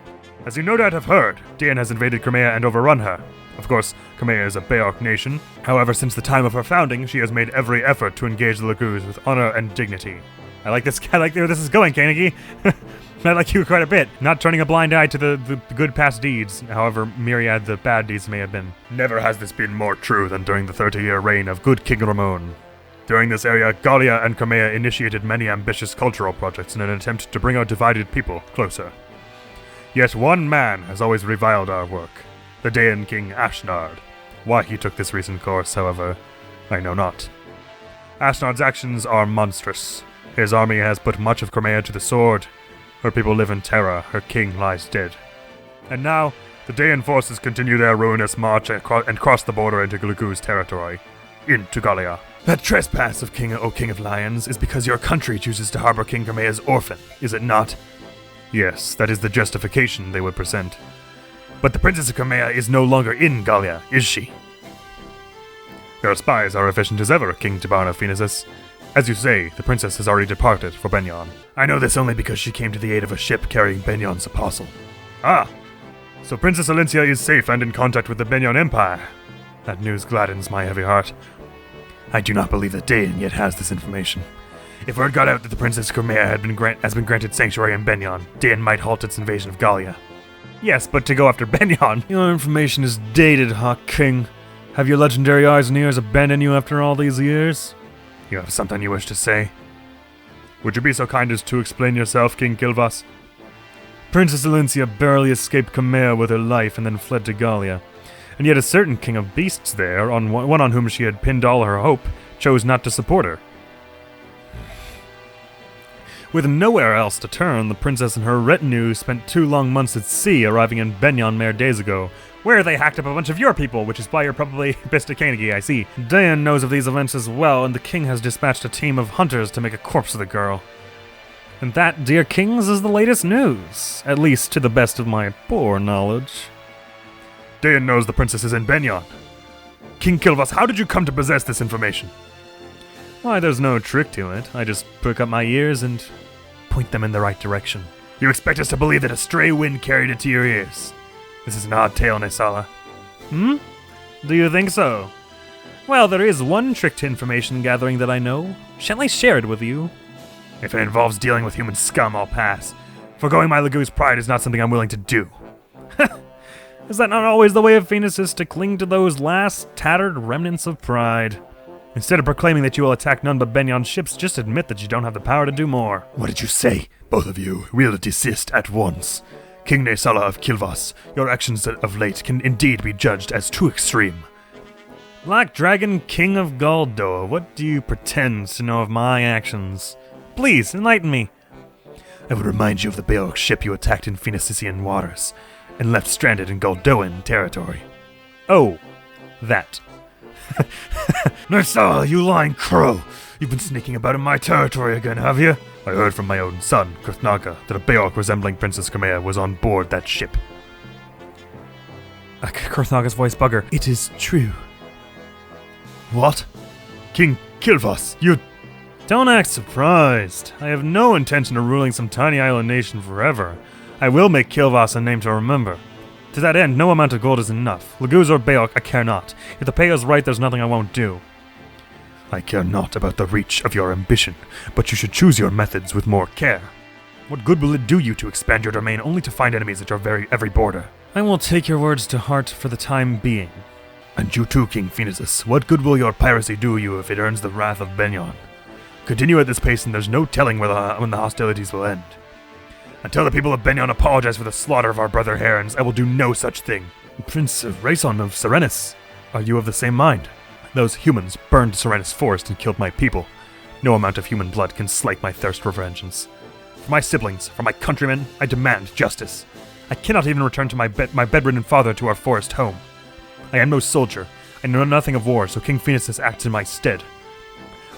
As you no doubt have heard, Dain has invaded Crimea and overrun her. Of course, Crimea is a Beorc nation. However, since the time of her founding, she has made every effort to engage the Laguz with honor and dignity. I like where this is going, Caineghis. I like you quite a bit. Not turning a blind eye to the good past deeds, however myriad the bad deeds may have been. Never has this been more true than during the 30-year reign of good King Ramon. During this area, Gallia and Crimea initiated many ambitious cultural projects in an attempt to bring our divided people closer. Yet one man has always reviled our work, the Daean King Ashnard. Why he took this recent course, however, I know not. Ashnard's actions are monstrous. His army has put much of Crimea to the sword. Her people live in terror, her king lies dead. And now, the Daean forces continue their ruinous march and cross the border into Laguz territory, into Gallia. That trespass of King of Lions is because your country chooses to harbor King Crimea's orphan, is it not? Yes, that is the justification they would present. But the Princess of Crimea is no longer in Gallia, is she? Your spies are efficient as ever, King Tabarn of Phoenicis. As you say, the princess has already departed for Benyon. I know this only because she came to the aid of a ship carrying Benyon's apostle. Ah! So Princess Alencia is safe and in contact with the Benyon Empire. That news gladdens my heavy heart. I do not believe that Dain yet has this information. If word got out that the Princess of Crimea has been granted sanctuary in Benyon, Dain might halt its invasion of Gallia. Yes, but to go after Benyon. Your information is dated, Hawk King. Have your legendary eyes and ears abandoned you after all these years? You have something you wish to say? Would you be so kind as to explain yourself, King Kilvas? Princess Alencia barely escaped Crimea with her life and then fled to Gallia. And yet a certain king of beasts there, one on whom she had pinned all her hope, chose not to support her. With nowhere else to turn, the princess and her retinue spent 2 long months at sea, arriving in Benyon mere days ago, where they hacked up a bunch of your people, which is why you're probably pissed at Caineghis, I see. Dain knows of these events as well, and the king has dispatched a team of hunters to make a corpse of the girl. And that, dear kings, is the latest news, at least to the best of my poor knowledge. Dain knows the princess is in Benyon. King Kilvas, how did you come to possess this information? Why, there's no trick to it. I just prick up my ears and point them in the right direction. You expect us to believe that a stray wind carried it to your ears? This is an odd tale, Nysala. Do you think so? Well, there is one trick to information gathering that I know. Shall I share it with you? If it involves dealing with human scum, I'll pass. Foregoing my Lagoo's pride is not something I'm willing to do. Is that not always the way of Phoenices, to cling to those last tattered remnants of pride? Instead of proclaiming that you will attack none but Benyon's ships, just admit that you don't have the power to do more. What did you say? Both of you will desist at once. King Nesala of Kilvas, your actions of late can indeed be judged as too extreme. Black Dragon, King of Galdor, what do you pretend to know of my actions? Please, enlighten me. I would remind you of the Beorc ship you attacked in Phoenician waters and left stranded in Goldoan territory. Oh, that. Nesala, you lying crow! You've been sneaking about in my territory again, have you? I heard from my own son, Krithnaga, that a Beorc resembling Princess Crimea was on board that ship. Krthnaga's voice bugger. It is true. What? King Kilvas, you... Don't act surprised. I have no intention of ruling some tiny island nation forever. I will make Kilvas a name to remember. To that end, no amount of gold is enough. Laguz or Beorc, I care not. If the pay is right, there's nothing I won't do. I care not about the reach of your ambition, but you should choose your methods with more care. What good will it do you to expand your domain only to find enemies at your every border? I will take your words to heart for the time being. And you too, King Phoenicis, what good will your piracy do you if it earns the wrath of Benyon? Continue at this pace and there's no telling when the hostilities will end. Until the people of Benyon apologize for the slaughter of our brother Herons, I will do no such thing. Prince Raison of Serenus, are you of the same mind? Those humans burned Serenus Forest and killed my people. No amount of human blood can slake my thirst for vengeance. For my siblings, for my countrymen, I demand justice. I cannot even return to my bedridden father to our forest home. I am no soldier. I know nothing of war, so King Phoenicis acts in my stead.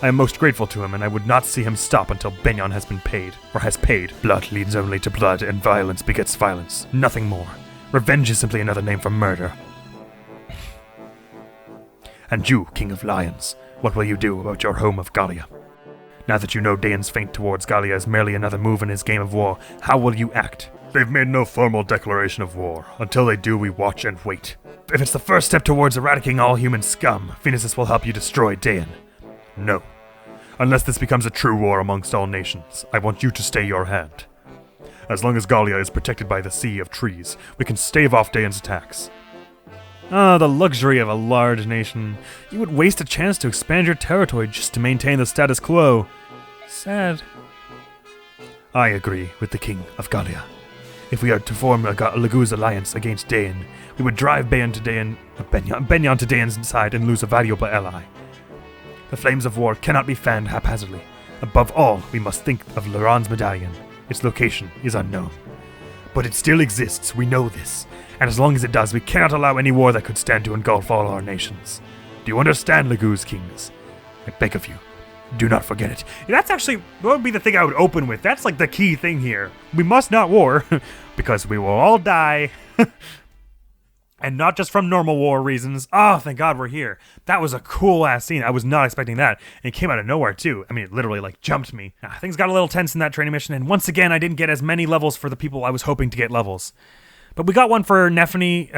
I am most grateful to him, and I would not see him stop until Benyon has been paid, or has paid. Blood leads only to blood, and violence begets violence. Nothing more. Revenge is simply another name for murder. And you, King of Lions, what will you do about your home of Gallia? Now that you know Daeon's feint towards Gallia is merely another move in his game of war, how will you act? They've made no formal declaration of war. Until they do, we watch and wait. If it's the first step towards eradicating all human scum, Phoenicis will help you destroy Daeon. No. Unless this becomes a true war amongst all nations, I want you to stay your hand. As long as Gallia is protected by the sea of trees, we can stave off Daeon's attacks. Ah, the luxury of a large nation. You would waste a chance to expand your territory just to maintain the status quo. Sad. I agree with the King of Gallia. If we are to form a Laguz alliance against Daeon, we would drive Benyon to Daeon's side and lose a valuable ally. The flames of war cannot be fanned haphazardly. Above all, we must think of Laran's medallion. Its location is unknown. But it still exists, we know this. And as long as it does, we cannot allow any war that could stand to engulf all our nations. Do you understand, Laguz kings? I beg of you, do not forget it. That's actually, what would be the thing I would open with? That's like the key thing here. We must not war, because we will all die. And not just from normal war reasons. Oh, thank God we're here. That was a cool ass scene. I was not expecting that. And it came out of nowhere too. I mean, it literally like jumped me. Things got a little tense in that training mission. And once again, I didn't get as many levels for the people I was hoping to get levels. But we got one for Nephany,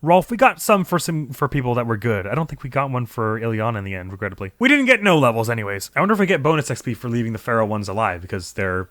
Rolf. We got some for people that were good. I don't think we got one for Ilyana in the end, regrettably. We didn't get no levels anyways. I wonder if we get bonus XP for leaving the Pharaoh ones alive, because they're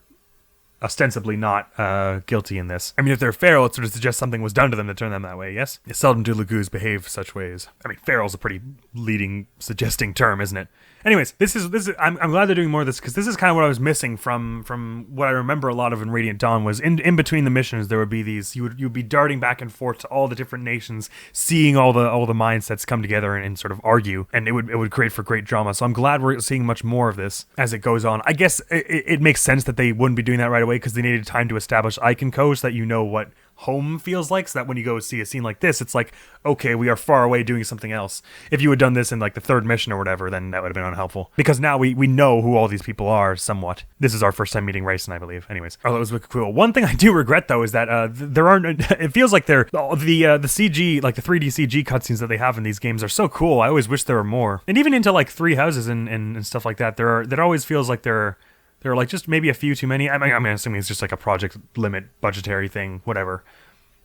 ostensibly not guilty in this. I mean, if they're feral, it sort of suggests something was done to them to turn them that way, yes? Seldom do Laguz behave such ways. I mean, feral's a pretty leading, suggesting term, isn't it? Anyways, this is I'm glad they're doing more of this, because this is kind of what I was missing from what I remember a lot of in Radiant Dawn was in between the missions there would be these you'd be darting back and forth to all the different nations, seeing all the mindsets come together and sort of argue, and it would create for great drama. So I'm glad we're seeing much more of this as it goes on. I guess it makes sense that they wouldn't be doing that right away, because they needed time to establish Icon Code so that you know what home feels like, so that when you go see a scene like this, it's like, okay, we are far away doing something else. If you had done this in like the third mission or whatever, then that would have been unhelpful, because now we know who all these people are somewhat. This is our first time meeting Rayson, I believe. Anyways, that was wicked cool. One thing I do regret though is that there aren't it feels like the CG, like the 3D CG cutscenes that they have in these games are so cool. I always wish there were more, and even into like Three Houses and stuff like that, that always feels like there are like just maybe a few too many. I'm assuming it's just like a project limit budgetary thing, whatever.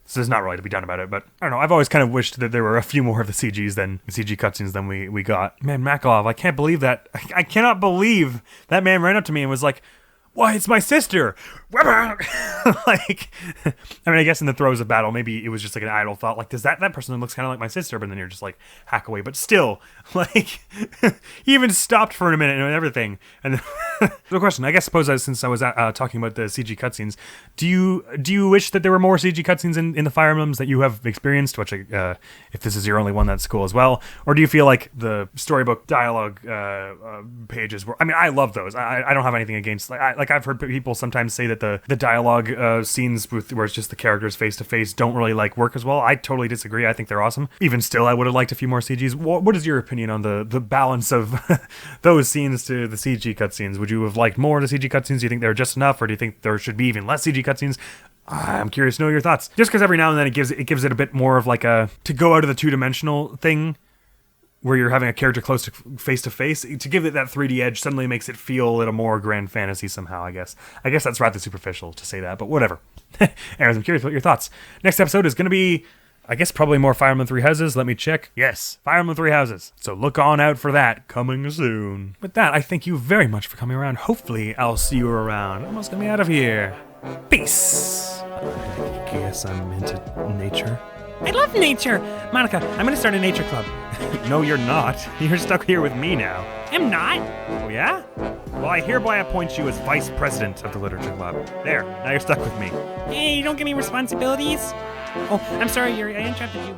So there's not really to be done about it, but I don't know. I've always kind of wished that there were a few more of the CG cutscenes than we got. Man, Makalov, I can't believe that. I cannot believe that man ran up to me and was like, "Why, it's my sister!" Like, I mean, I guess in the throes of battle, maybe it was just like an idle thought, like, does that person looks kind of like my sister, but then you're just like, hack away. But still, like, he even stopped for a minute and everything. And the question, I guess, since I was talking about the CG cutscenes, do you wish that there were more CG cutscenes in the Fire Emblems that you have experienced? Which, if this is your only one, that's cool as well. Or do you feel like the storybook dialogue pages were? I mean, I love those. I don't have anything against. Like I've heard people sometimes say that the dialogue scenes where it's just the characters face to face don't really like work as well. I totally disagree. I think they're awesome. Even still, I would have liked a few more CGs. What is your opinion on the balance of those scenes to the CG cutscenes? Would you have liked more of the CG cutscenes? Do you think they're just enough, or do you think there should be even less CG cutscenes? I'm curious to know your thoughts. Just because every now and then it gives it a bit more of like to go out of the two-dimensional thing, where you're having a character close to face, to give it that 3D edge suddenly makes it feel a little more grand fantasy somehow, I guess. I guess that's rather superficial to say that, but whatever. Anyways, I'm curious about your thoughts. Next episode is going to be, I guess, probably more Fire Emblem 3 Houses. Let me check. Yes, Fire Emblem 3 Houses. So look on out for that, coming soon. With that, I thank you very much for coming around. Hopefully, I'll see you around. Almost get me out of here. Peace. I guess I'm into nature. I love nature. Monica, I'm gonna start a nature club. No, you're not. You're stuck here with me now. I'm not. Oh, yeah? Well, I hereby appoint you as vice president of the literature club. There, now you're stuck with me. Hey, you don't give me responsibilities. Oh, I'm sorry, Yuri, I interrupted you.